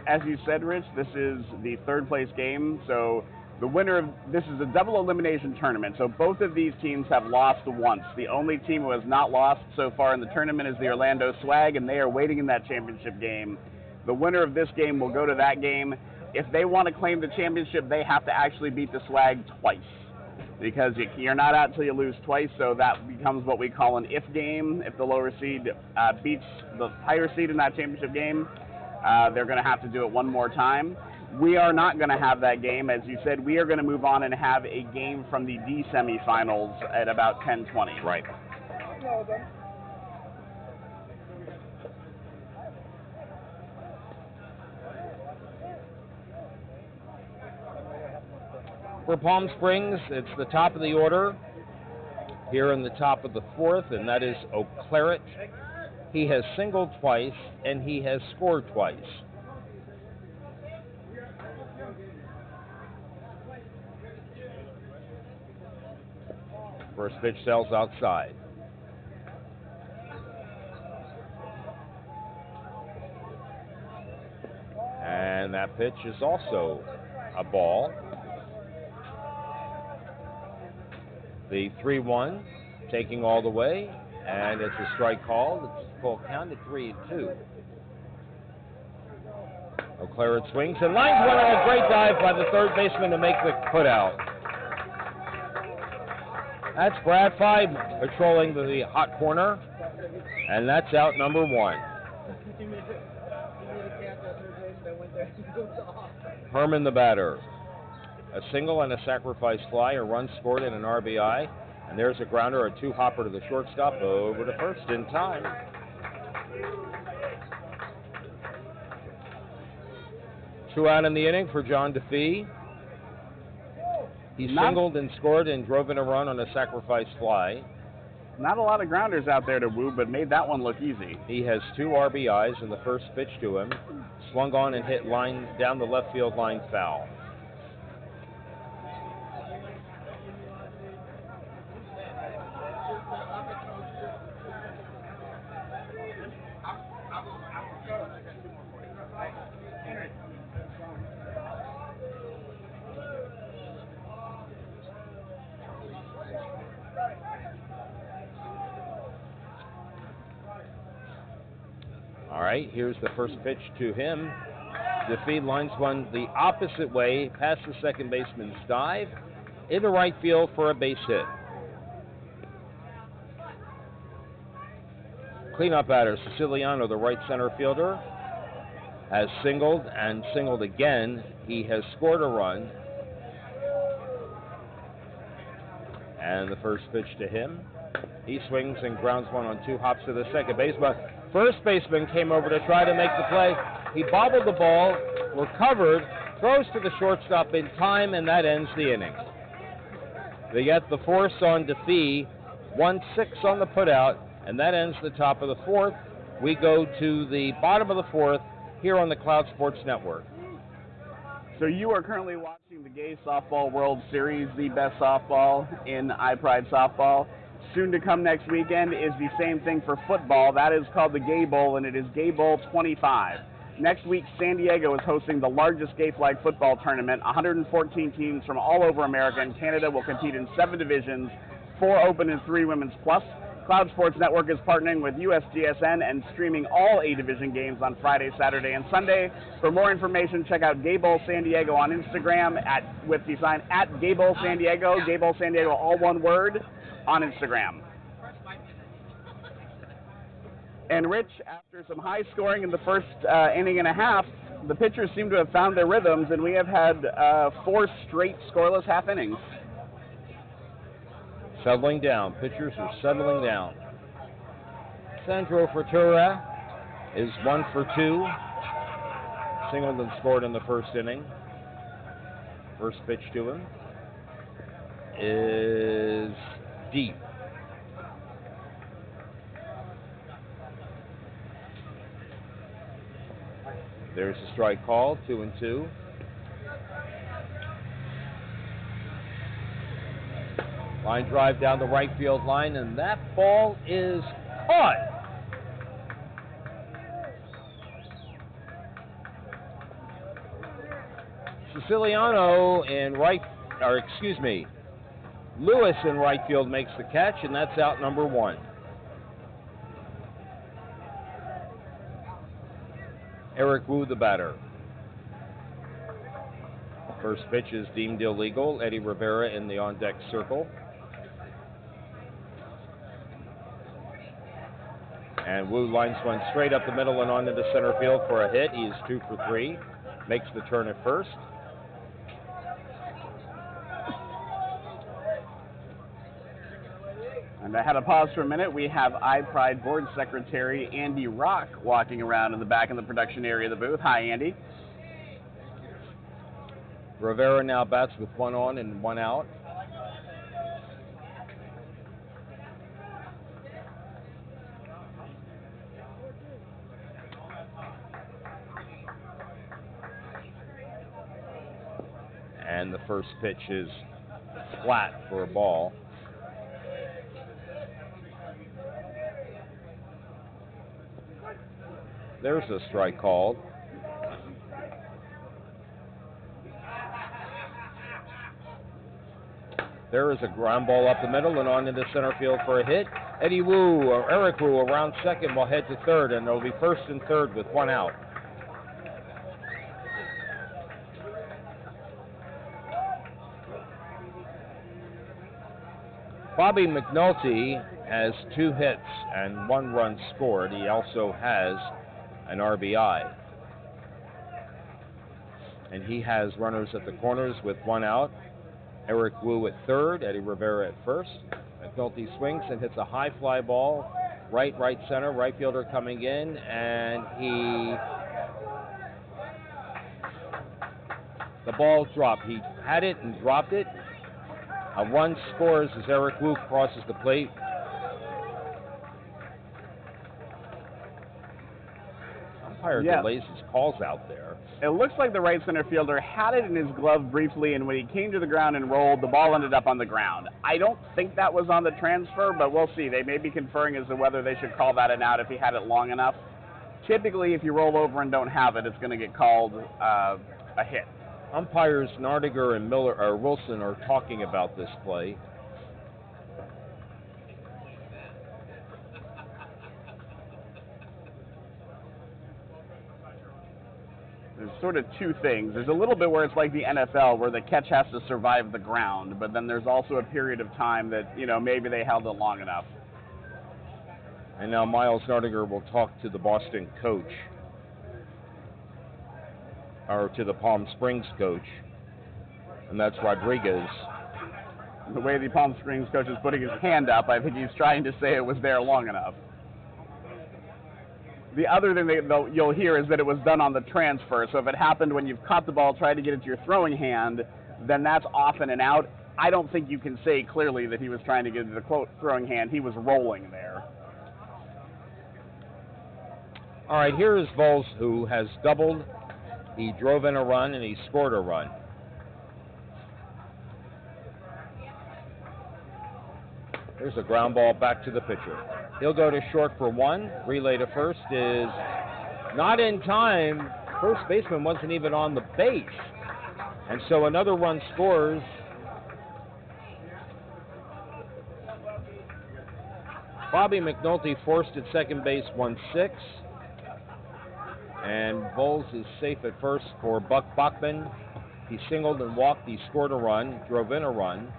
As you said, Rich, this is the third place game, so the winner of this is a double elimination tournament, so both of these teams have lost once. The only team who has not lost so far in the tournament is the Orlando Swag, and they are waiting in that championship game. The winner of this game will go to that game. If they want to claim the championship, they have to actually beat the Swag twice, because you're not out until you lose twice, so that becomes what we call an if game. If the lower seed beats the higher seed in that championship game, they're going to have to do it one more time. We are not going to have that game. As you said, we are going to move on and have a game from the D semifinals at about 10:20. Right. For Palm Springs, it's the top of the order here in the top of the fourth, and that is O'Claret. He has singled twice, and he has scored twice. First pitch sails outside. And that pitch is also a ball. The 3-1 taking all the way, and it's a strike call. It's full count at 3-2. O'Claret swings and lines one on a great dive by the third baseman to make the putout. That's Brad Phi patrolling the hot corner, and that's out number 1. Herman the batter. A single and a sacrifice fly, a run scored and an RBI, and there's a grounder, a 2-hopper to the shortstop, over to first in time. Two out in the inning for John DeFee. He singled and scored and drove in a run on a sacrifice fly. Not a lot of grounders out there to woo, but made that one look easy. He has 2 RBIs, and the first pitch to him swung on and hit line down the left field line foul. All right, here's the first pitch to him. The feed lines one the opposite way, past the second baseman's dive, into right field for a base hit. Cleanup batter, Siciliano, the right center fielder, has singled and singled again. He has scored a run. And the first pitch to him. He swings and grounds one on 2 hops to the second base, but first baseman came over to try to make the play. He bobbled the ball, recovered, throws to the shortstop in time, and that ends the inning. They get the force on Defee, 1-6 on the putout, and that ends the top of the 4th. We go to the bottom of the 4th here on the Cloud Sports Network. So you are currently watching the Gay Softball World Series, the best softball in iPride softball. Soon to come next weekend is the same thing for football. That is called the Gay Bowl, and it is Gay Bowl 25. Next week, San Diego is hosting the largest gay flag football tournament. 114 teams from all over America and Canada will compete in 7 divisions, 4 open and 3 women's plus. Cloud Sports Network is partnering with USGSN and streaming all A-Division games on Friday, Saturday, and Sunday. For more information, check out Gay Bowl San Diego on Instagram with the sign at Gay Bowl San Diego, Gay Bowl San Diego, all one word, on Instagram. And Rich, after some high scoring in the first inning and a half, the pitchers seem to have found their rhythms, and we have had 4 straight scoreless half innings. Settling down. Pitchers are settling down. Sandro Frittura is 1 for 2. Singled and scored in the first inning. First pitch to him is deep. There's a strike call, 2-2. Line drive down the right field line, and that ball is caught. Siciliano in right, or excuse me, Lewis in right field makes the catch, and that's out number 1. Eric Wu, the batter. First pitch is deemed illegal. Eddie Rivera in the on-deck circle. And Wu lines one straight up the middle and on into center field for a hit. He is 2 for 3. Makes the turn at first. And I had to pause for a minute. We have iPride Board Secretary Andy Rock walking around in the back in the production area of the booth. Hi, Andy. Rivera now bats with 1 on and 1 out. And the first pitch is flat for a ball. There's a strike called. There is a ground ball up the middle and on into center field for a hit. Eddie Wu, or Eric Wu, around second will head to third, and it'll be first and third with 1 out. Bobby McNulty has 2 hits and 1 run scored. He also has an RBI. And he has runners at the corners with 1 out. Eric Wu at third, Eddie Rivera at first. McNulty swings and hits a high fly ball, right center, right fielder coming in, and the ball dropped. He had it and dropped it. A run scores as Eric Wu crosses the plate. Umpire delays his calls out there. It looks like the right center fielder had it in his glove briefly, and when he came to the ground and rolled, the ball ended up on the ground. I don't think that was on the transfer, but we'll see. They may be conferring as to whether they should call that an out if he had it long enough. Typically, if you roll over and don't have it, it's going to get called a hit. Umpires Nardiger and Wilson are talking about this play. there's sort of two things. There's a little bit where it's like the NFL, where the catch has to survive the ground, but then there's also a period of time that, you know, maybe they held it long enough. And now Miles Nardinger will talk to the Boston coach, or to the Palm Springs coach, and that's Rodriguez. The way the Palm Springs coach is putting his hand up, I think he's trying to say it was there long enough. The other thing you'll hear is that it was done on the transfer, so if it happened when you've caught the ball, tried to get it to your throwing hand, then that's often an out. I don't think you can say clearly that he was trying to get it to the throwing hand. He was rolling there. All right, here is Vols, who has doubled. He drove in a run, and he scored a run. There's a ground ball back to the pitcher. He'll go to short for one. Relay to first is not in time. First baseman wasn't even on the base. And so another run scores. Bobby McNulty forced at second base, 1-6. And Vols is safe at first for Buck Bachman. He singled and walked. He scored a run, drove in a run.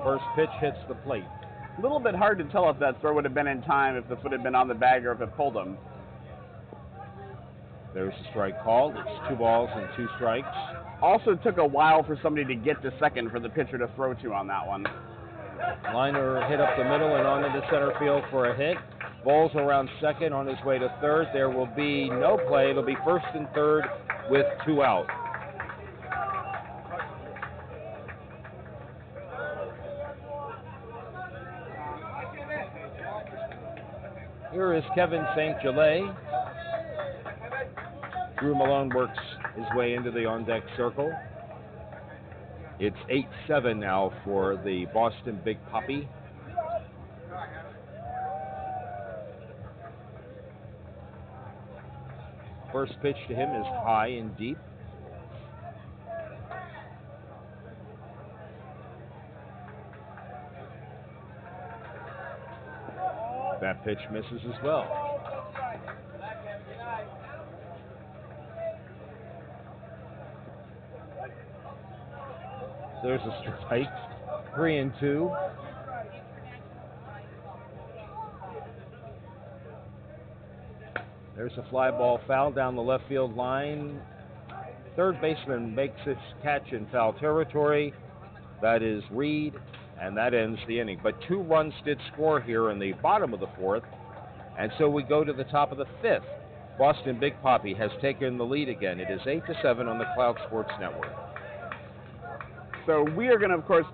First pitch hits the plate. A little bit hard to tell if that throw would have been in time, if the foot had been on the bag, or if it pulled him. There's a strike called. It's 2 balls and 2 strikes. Also took a while for somebody to get to second for the pitcher to throw to on that one. Liner hit up the middle and on into center field for a hit. Vols around second, on his way to third. There will be no play. It'll be first and third with 2 out. Here is Kevin St. Gelais. Drew Malone works his way into the on-deck circle. It's 8-7 now for the Boston Big Papi. First pitch to him is high and deep. That pitch misses as well. There's a strike, 3-2. There's a fly ball foul down the left field line. Third baseman makes his catch in foul territory. That is Reed, and that ends the inning. But 2 runs did score here in the bottom of the 4th, and so we go to the top of the 5th. Boston Big Papi has taken the lead again. It is 8-7 on the Cloud Sports Network. So we are going to, of course,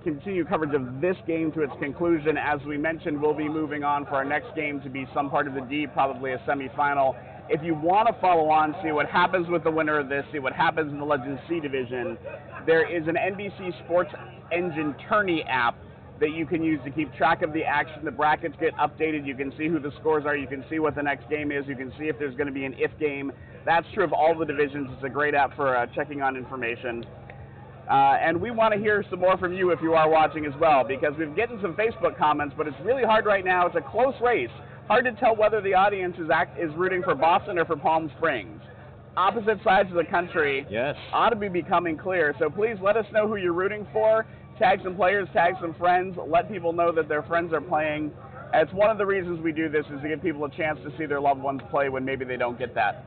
continue coverage of this game to its conclusion. As we mentioned, we'll be moving on for our next game to be some part of the D, probably a semifinal. If you want to follow on, see what happens with the winner of this, see what happens in the Legends C division, there is an NBC Sports Engine Tourney app that you can use to keep track of the action. The brackets get updated. You can see who the scores are. You can see what the next game is. You can see if there's going to be an if game. That's true of all the divisions. It's a great app for checking on information. And we want to hear some more from you if you are watching as well, because we've getting some Facebook comments, but it's really hard right now. It's a close race. Hard to tell whether the audience is rooting for Boston or for Palm Springs. Opposite sides of the country ought to be becoming clear. So please let us know who you're rooting for. Tag some players, tag some friends. Let people know that their friends are playing. It's one of the reasons we do this, is to give people a chance to see their loved ones play when maybe they don't get that.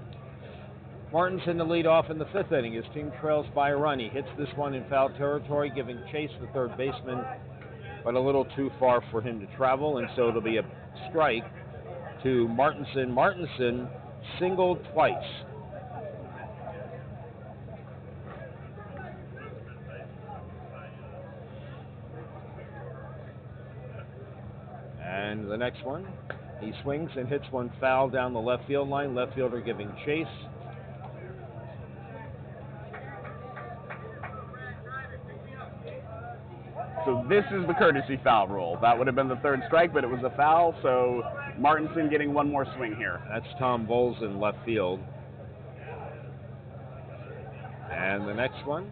Martinson to lead off in the 5th inning. His team trails by a run. He hits this one in foul territory, giving chase the third baseman, but a little too far for him to travel, and so it'll be a strike to Martinson. Martinson singled twice. And the next one, he swings and hits one foul down the left field line. Left fielder giving chase. So this is the courtesy foul rule. That would have been the 3rd strike, but it was a foul, so Martinson getting one more swing here. That's Tom Vols in left field. And the next one,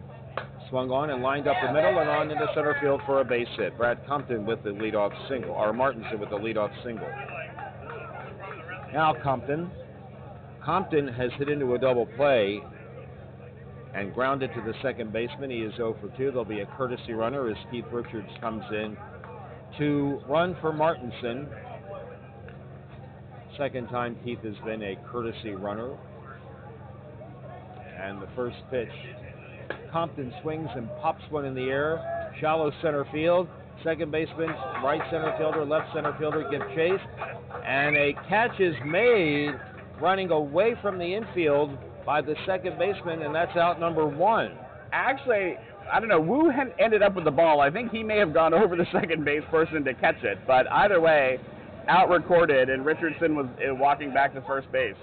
swung on and lined up the middle and on into center field for a base hit. Brad Compton with the leadoff single, or Martinson with the leadoff single. Now Compton. Compton has hit into a double play and grounded to the second baseman. He is 0 for 2. There'll be a courtesy runner as Keith Richards comes in to run for Martinson. Second time Keith has been a courtesy runner. And the first pitch, Compton swings and pops one in the air. Shallow center field. Second baseman, right center fielder, left center fielder give chase. And a catch is made running away from the infield by the second baseman, and that's out number 1. Actually, I don't know, Wu ended up with the ball. I think he may have gone over the second base person to catch it, but either way, out recorded, and Richardson was walking back to first base.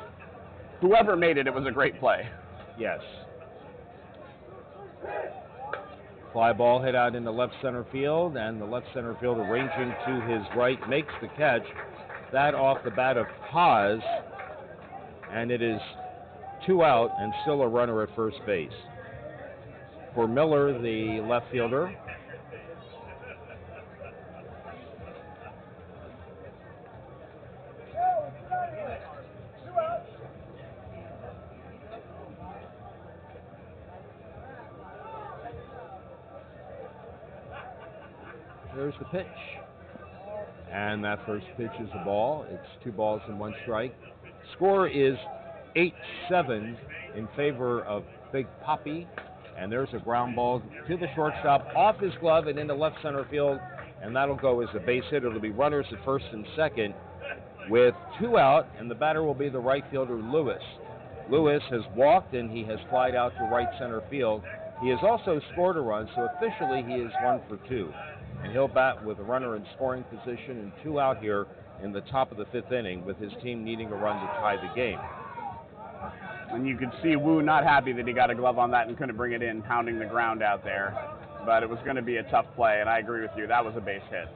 Whoever made it, it was a great play. Yes. Fly ball hit out into left center field, and the left center fielder ranging to his right makes the catch. That off the bat of Paz, and it is 2 out and still a runner at first base. For Miller, the left fielder. There's the pitch. And that first pitch is a ball. It's 2 balls and 1 strike. Score is 8-7 in favor of Big Poppy. And there's a ground ball to the shortstop, off his glove and into left center field. And that'll go as a base hit. It'll be runners at first and second with 2 out. And the batter will be the right fielder, Lewis. Lewis has walked and he has flied out to right center field. He has also scored a run, so officially he is 1 for 2. And he'll bat with a runner in scoring position and 2 out here in the top of the 5th inning, with his team needing a run to tie the game. And you could see Wu not happy that he got a glove on that and couldn't bring it in, pounding the ground out there. But it was going to be a tough play, and I agree with you. That was a base hit.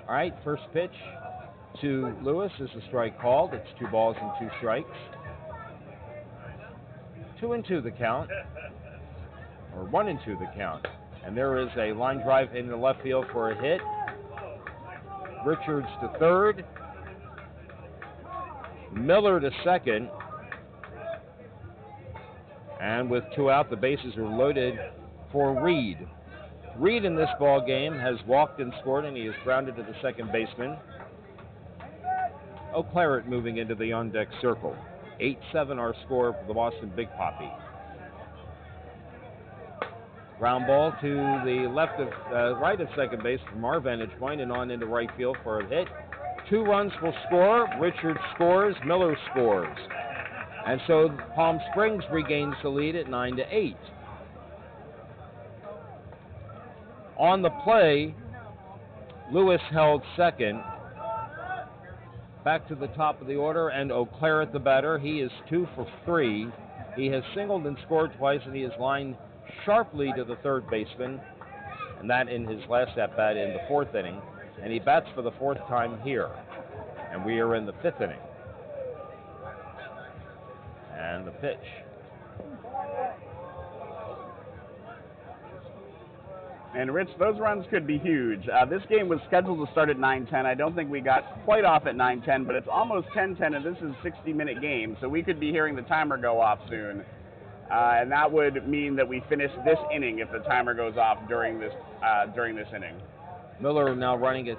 All right, first pitch to Lewis is a strike called. It's 2 balls and 2 strikes. 2-2 the count, or 1-2 the count. And there is a line drive into left field for a hit. Richards to third. Miller to second. And with 2 out, the bases are loaded for Reed. Reed in this ball game has walked and scored, and he is grounded to the second baseman. O'Claret moving into the on-deck circle. 8-7 our score for the Boston Big Poppy. Ground ball to the left of right of second base from our vantage point and on into right field for a hit. 2 runs will score. Richards scores. Miller scores. And so Palm Springs regains the lead at 9-8. On the play, Lewis held second. Back to the top of the order, and O'Claret the batter. He is 2 for 3. He has singled and scored twice, and he has lined sharply to the third baseman, and that in his last at-bat in the 4th inning. And he bats for the 4th time here. And we are in the 5th inning. And the pitch. And Rich, those runs could be huge. This game was scheduled to start at 9:10. I don't think we got quite off at 9:10, but it's almost 10:10, and this is a 60-minute game, so we could be hearing the timer go off soon. And that would mean that we finish this inning if the timer goes off during this inning. Miller now running at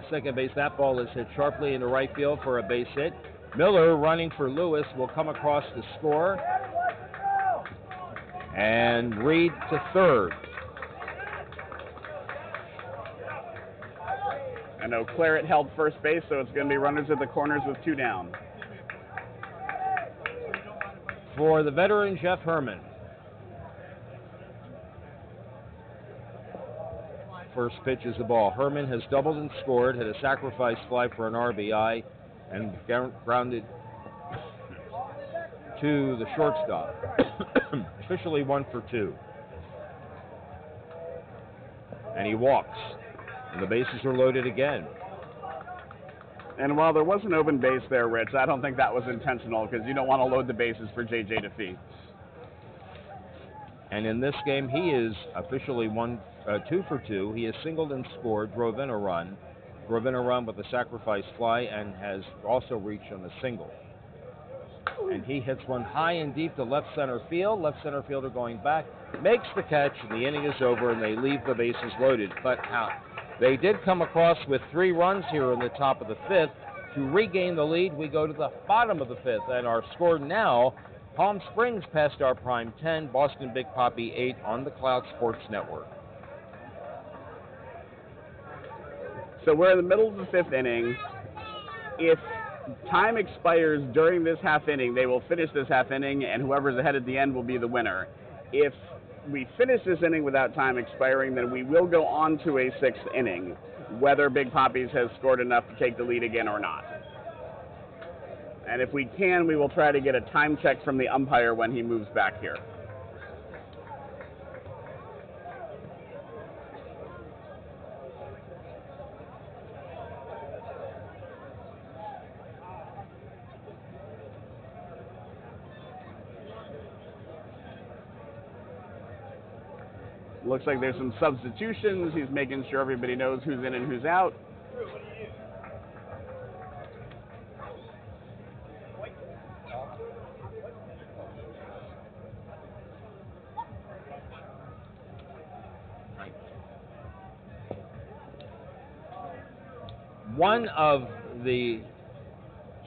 second base. That ball is hit sharply into right field for a base hit. Miller running for Lewis will come across to score. And Reed to third. And O'Claret held first base, so it's going to be runners at the corners with 2 down. For the veteran, Jeff Herman. First pitch is the ball. Herman has doubled and scored, had a sacrifice fly for an RBI, and grounded to the shortstop. Officially 1 for 2. And he walks. And the bases are loaded again. And while there was an open base there, Rich, I don't think that was intentional because you don't want to load the bases for J.J. Defeat. And in this game, he is officially 2 for 2. He has singled and scored, drove in a run, driven a run with a sacrifice fly and has also reached on a single. And he hits one high and deep to left center field. Left center fielder going back, makes the catch, and the inning is over, and they leave the bases loaded. But they did come across with 3 runs here in the top of the 5th. To regain the lead, we go to the bottom of the 5th, and our score now, Palm Springs past our prime 10, Boston Big Papi 8 on the Cloud Sports Network. So we're in the middle of the 5th inning. If time expires during this half inning, they will finish this half inning, and whoever's ahead at the end will be the winner. If we finish this inning without time expiring, then we will go on to a 6th inning, whether Big Papi's has scored enough to take the lead again or not. And if we can, we will try to get a time check from the umpire when he moves back here. Looks like there's some substitutions. He's making sure everybody knows who's in and who's out. One of the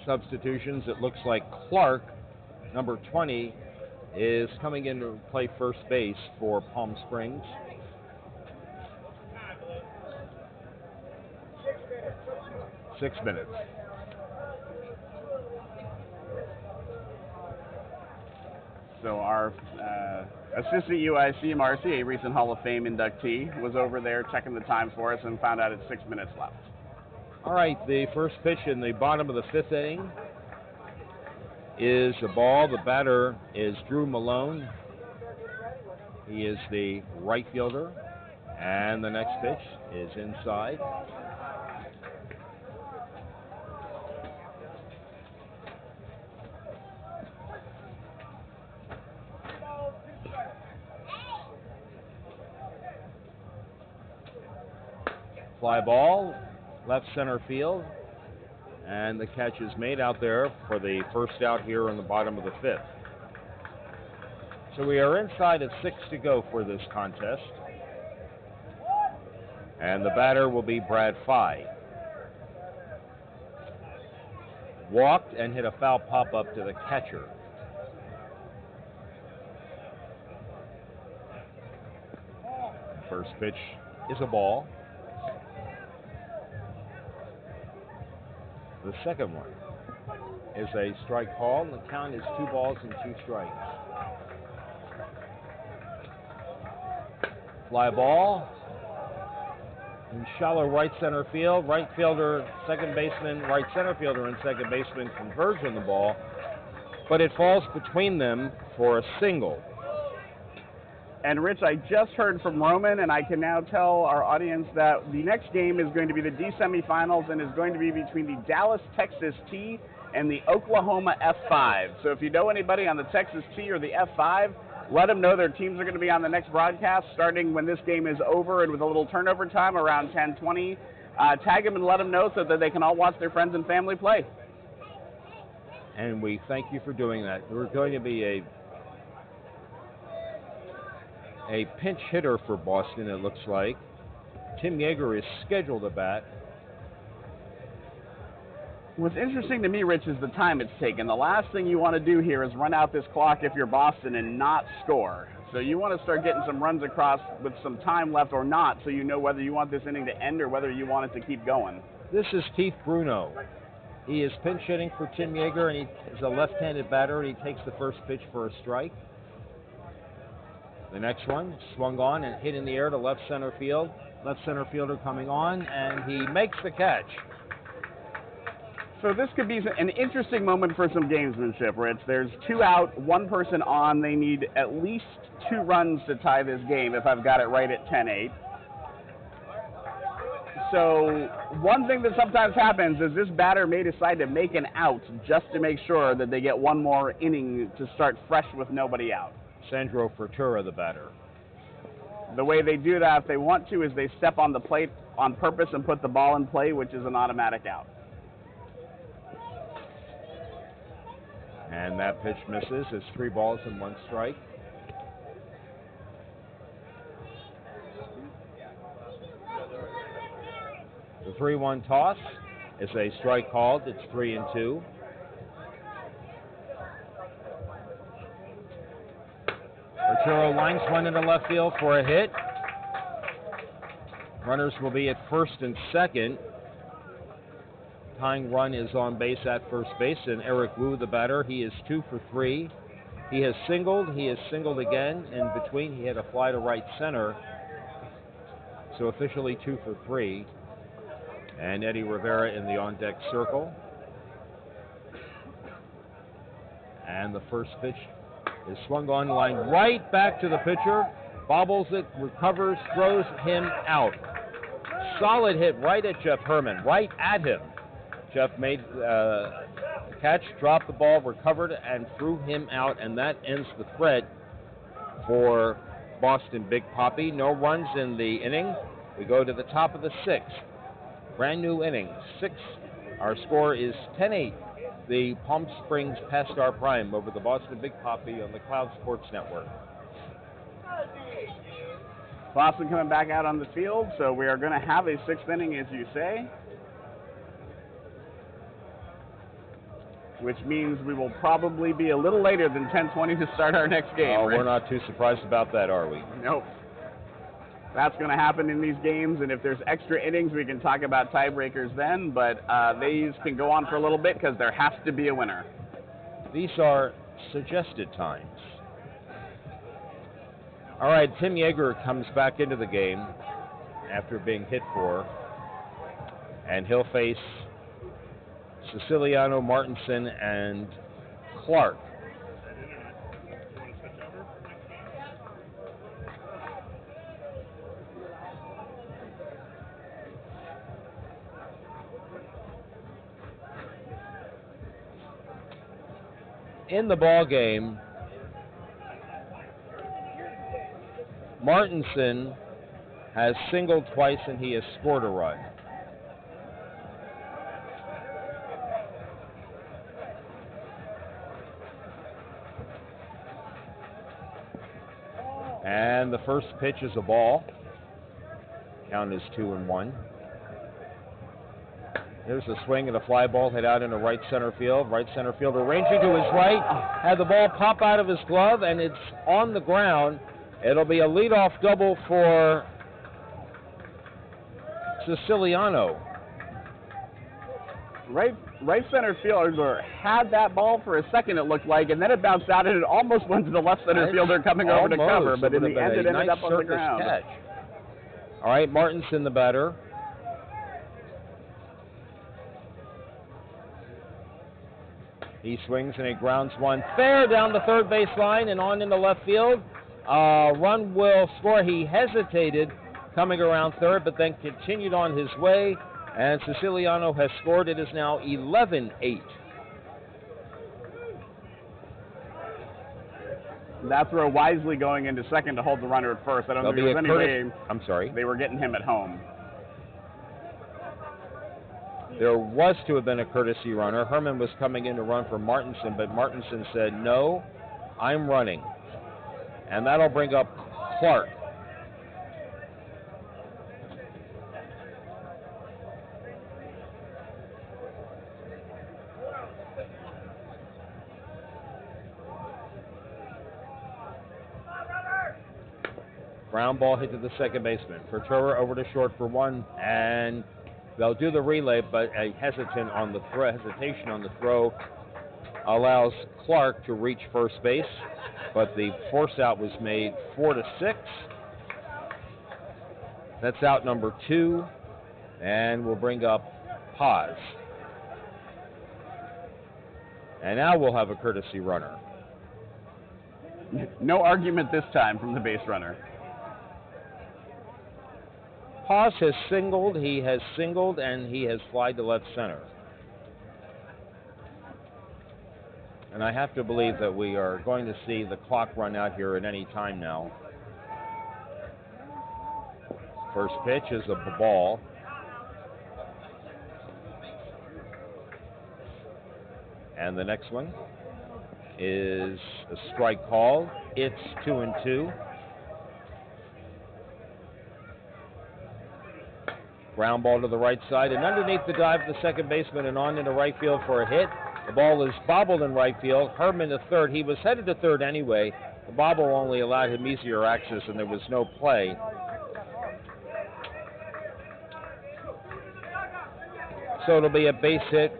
substitutions, it looks like Clark, number 20, is coming in to play first base for Palm Springs. Six minutes. So our assistant UIC, Marcy, a recent Hall of Fame inductee, was over there checking the time for us and found out it's 6 minutes left. All right, the first pitch in the bottom of the 5th inning is a ball. The batter is Drew Malone. He is the right fielder. And the next pitch is inside. Fly ball, left center field. And the catch is made out there for the first out here in the bottom of the 5th. So we are inside of 6 to go for this contest. And the batter will be Brad Fye. Walked and hit a foul pop-up to the catcher. First pitch is a ball. The second one is a strike call, and the count is 2 balls and 2 strikes. Fly ball in shallow right center field. Right fielder, second baseman, right center fielder, and second baseman converge on the ball, but it falls between them for a single. And Rich, I just heard from Roman, and I can now tell our audience that the next game is going to be the D semifinals and is going to be between the Dallas Texas T and the Oklahoma F5. So if you know anybody on the Texas T or the F5, let them know their teams are going to be on the next broadcast starting when this game is over and with a little turnover time around 10:20. Tag them and let them know so that they can all watch their friends and family play. And we thank you for doing that. We're going to be a pinch hitter for Boston, it looks like. Tim Yeager is scheduled to bat. What's interesting to me, Rich, is the time it's taken. The last thing you want to do here is run out this clock if you're Boston and not score. So you want to start getting some runs across with some time left or not, so you know whether you want this inning to end or whether you want it to keep going. This is Keith Bruno. He is pinch hitting for Tim Yeager, and he is a left-handed batter, and he takes the first pitch for a strike. The next one swung on and hit in the air to left center field. Left center fielder coming on, and he makes the catch. So this could be an interesting moment for some gamesmanship, Rich. There's 2 out, 1 person on. They need at least 2 runs to tie this game, if I've got it right at 10-8. So one thing that sometimes happens is this batter may decide to make an out just to make sure that they get 1 more inning to start fresh with nobody out. Sandro Furtura, the batter. The way they do that, if they want to, is they step on the plate on purpose and put the ball in play, which is an automatic out. And that pitch misses. It's 3 balls and 1 strike. The 3-1 toss is a strike called. It's 3-2. Arturo lines one into left field for a hit. Runners will be at first and second. Tying run is on base at first base, and Eric Wu, the batter, he is 2 for 3. He has singled again. In between, he had a fly to right center. So officially 2 for 3. And Eddie Rivera in the on-deck circle. And the first pitch is swung on line right back to the pitcher. Bobbles it, recovers, throws him out. Solid hit right at Jeff Herman, right at him. Jeff made the catch, dropped the ball, recovered, and threw him out, and that ends the threat for Boston Big Papi. No runs in the inning. We go to the top of the 6th. Brand new inning, 6. Our score is 10-8. The Palm Springs past our prime over the Boston Big Papi on the Cloud Sports Network. Boston coming back out on the field, so we are going to have a 6th inning, as you say, which means we will probably be a little later than 10:20 to start our next game. Oh, right? we're not too surprised about that, are we? Nope. That's going to happen in these games, and if there's extra innings, we can talk about tiebreakers then, but these can go on for a little bit because there has to be a winner. These are suggested times. All right, Tim Yeager comes back into the game after being hit for, and he'll face Siciliano, Martinson, and Clark. In the ball game, Martinson has singled twice and he has scored a run. And the first pitch is a ball. Count is 2-1. There's a swing and a fly ball hit out into right center field. Right center fielder ranging to his right. Had the ball pop out of his glove, and it's on the ground. It'll be a leadoff double for Siciliano. Right center fielder had that ball for a second, it looked like, and then it bounced out, and it almost went to the left center fielder coming over to cover, but in the end it ended up on the ground. Catch. All right, Martinson, the batter. He swings and he grounds one fair down the third base line and on into left field. Run will score. He hesitated coming around third, but then continued on his way. And Siciliano has scored. It is now 11-8. That throw wisely going into second to hold the runner at first. I don't think there was any way I'm sorry. They were getting him at home. There was to have been a courtesy runner. Herman was coming in to run for Martinson, but Martinson said, no, I'm running. And that'll bring up Clark. Ground ball hit to the second baseman. Fertura over to short for one, and they'll do the relay, but a hesitation on the throw allows Clark to reach first base, but the force out was made 4-6. That's out number 2, and we'll bring up Paz. And now we'll have a courtesy runner. No argument this time from the base runner. Paz has singled, and he has flied to left center. And I have to believe that we are going to see the clock run out here at any time now. First pitch is a ball. And the next one is a strike call. It's 2-2. Ground ball to the right side, and underneath the dive of the second baseman and on into right field for a hit. The ball is bobbled in right field. Herman to third. He was headed to third anyway. The bobble only allowed him easier access, and there was no play. So it'll be a base hit,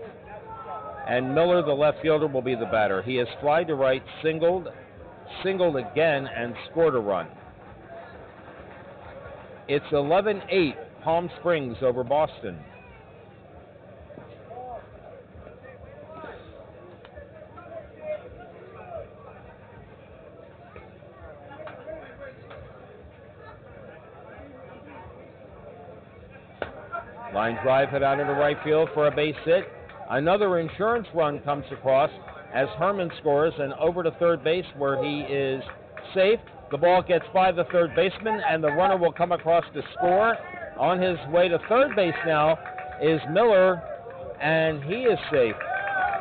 and Miller, the left fielder, will be the batter. He has flied to right, singled again, and scored a run. It's 11-8, Palm Springs over Boston. Line drive hit out into right field for a base hit. Another insurance run comes across as Herman scores, and over to third base where he is safe. The ball gets by the third baseman, and the runner will come across to score. On his way to third base now is Miller, and he is safe.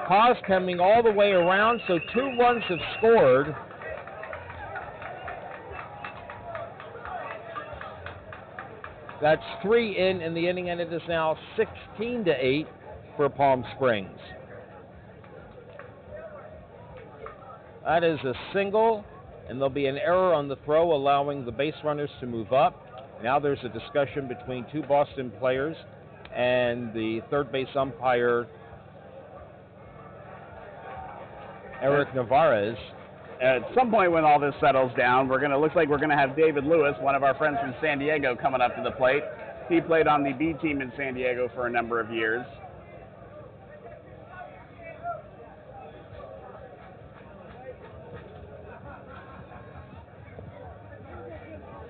Haas coming all the way around, so 2 runs have scored. That's 3 in the inning, and it is now 16-8 for Palm Springs. That is a single, and there'll be an error on the throw, allowing the base runners to move up. Now there's a discussion between 2 Boston players and the third base umpire, Eric Navarez. At some point when all this settles down, looks like we're gonna have David Lewis, one of our friends from San Diego, coming up to the plate. He played on the B team in San Diego for a number of years.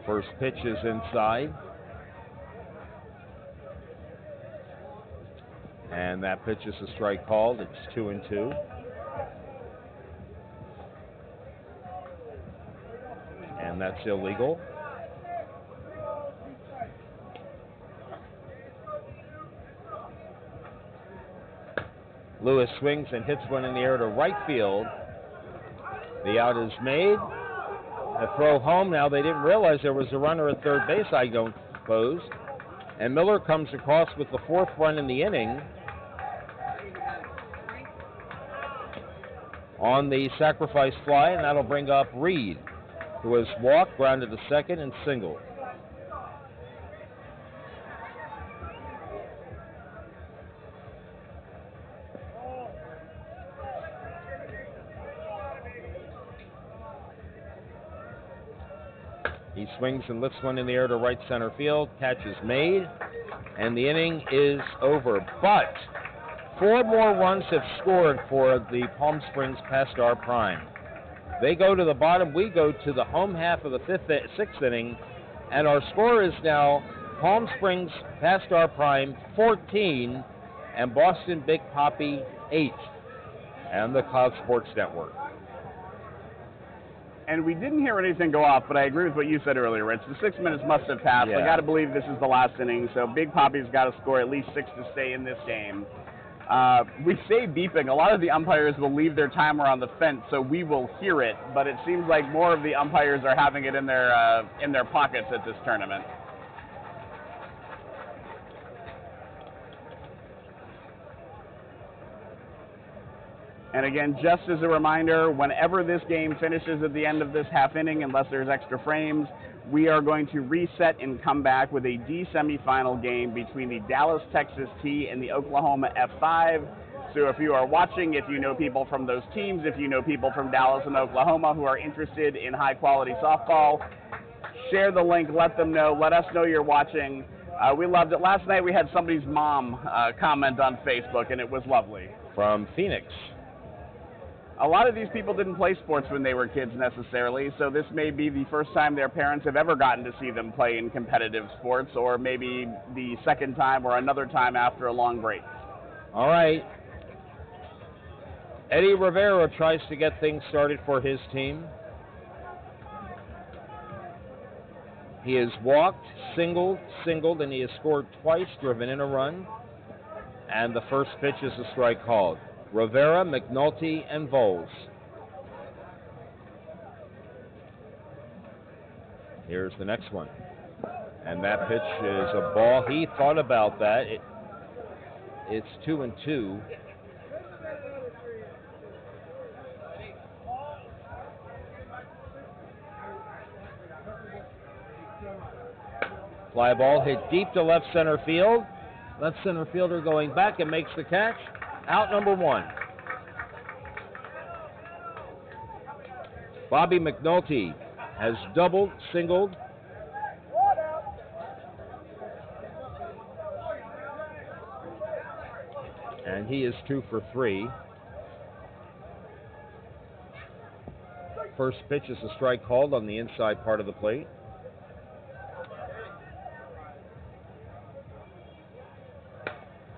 First pitch is inside. And that pitch is a strike called. It's 2-2. And that's illegal. Lewis swings and hits one in the air to right field. The out is made. A throw home. Now they didn't realize there was a runner at third base, I don't suppose. And Miller comes across with the 4th run in the inning on the sacrifice fly, and that'll bring up Reed, who has walked, grounded to second, and singled. He swings and lifts one in the air to right center field. Catch is made, and the inning is over. But 4 more runs have scored for the Palm Springs past our prime. They go to the bottom. We go to the home half of the 6th inning, and our score is now Palm Springs past our prime 14 and Boston Big Poppy 8 and the Cloud Sports Network. And we didn't hear anything go off, but I agree with what you said earlier, Rich. The 6 minutes must have passed. Yeah. I got to believe this is the last inning, so Big Poppy's got to score at least 6 to stay in this game. We say beeping. A lot of the umpires will leave their timer on the fence, so we will hear it. But it seems like more of the umpires are having it in their pockets at this tournament. And again, just as a reminder, whenever this game finishes at the end of this half inning, unless there's extra frames, we are going to reset and come back with a D semifinal game between the Dallas Texas T and the Oklahoma F5. So if you are watching, if you know people from those teams, if you know people from Dallas and Oklahoma who are interested in high quality softball, share the link, let them know, let us know you're watching. We loved it. Last night we had somebody's mom comment on Facebook, and it was lovely. From Phoenix. A lot of these people didn't play sports when they were kids necessarily, so this may be the first time their parents have ever gotten to see them play in competitive sports, or maybe the second time or another time after a long break. All right. Eddie Rivera tries to get things started for his team. He has walked, singled, and he has scored twice, driven in a run. And the first pitch is a strike called. Rivera, McNulty, and Voles. Here's the next one. And that pitch is a ball. He thought about that. It's 2-2. Fly ball hit deep to left center field. Left center fielder going back and makes the catch. Out number 1. Bobby McNulty has doubled, singled. And he is 2 for 3. First pitch is a strike called on the inside part of the plate.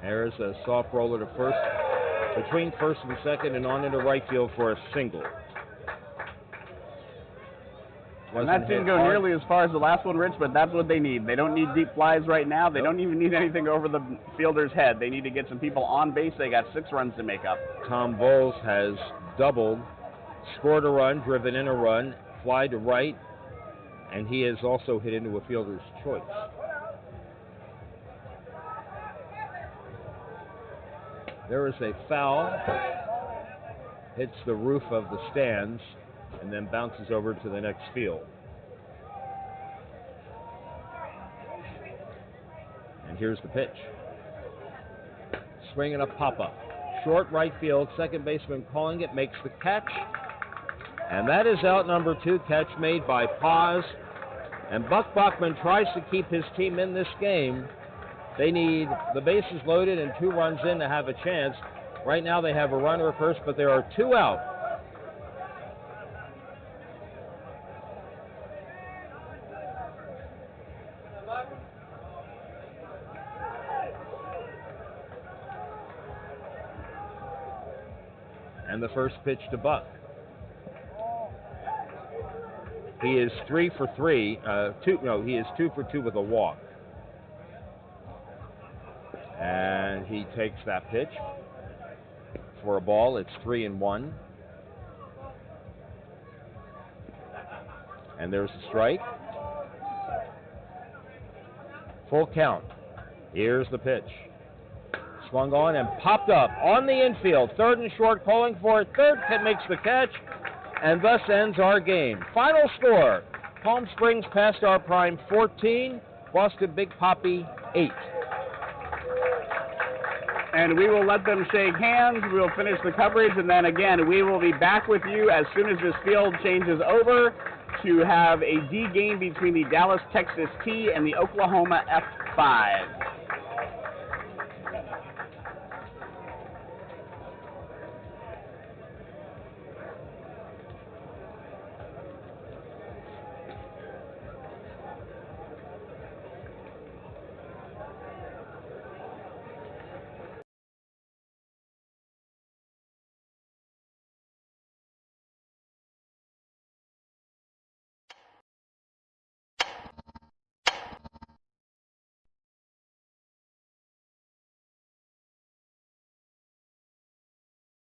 There's a soft roller to first, between first and second, and on into right field for a single. And that didn't go nearly as far as the last one, Rich, but that's what they need. They don't need deep flies right now. They don't even need anything over the fielder's head. They need to get some people on base. They got 6 runs to make up. Tom Voles has doubled, scored a run, driven in a run, fly to right, and he has also hit into a fielder's choice. There is a foul, hits the roof of the stands, and then bounces over to the next field. And here's the pitch. Swing and a pop-up. Short right field, second baseman calling it, makes the catch. And that is out number 2, catch made by Paz. And Buck Bachman tries to keep his team in this game. They need the bases loaded and 2 runs in to have a chance. Right now they have a runner at first, but there are 2 out. And the first pitch to Buck. He is 3 for 3. He is 2 for 2 with a walk. And he takes that pitch for a ball. It's 3-1. And there's a strike. Full count. Here's the pitch. Swung on and popped up on the infield. Third and short, calling for it. Third makes the catch, and thus ends our game. Final score: Palm Springs Past Our Prime 14, Boston Big Poppy 8. And we will let them shake hands. We will finish the coverage, and then again, we will be back with you as soon as this field changes over to have a D game between the Dallas Texas T and the Oklahoma F5.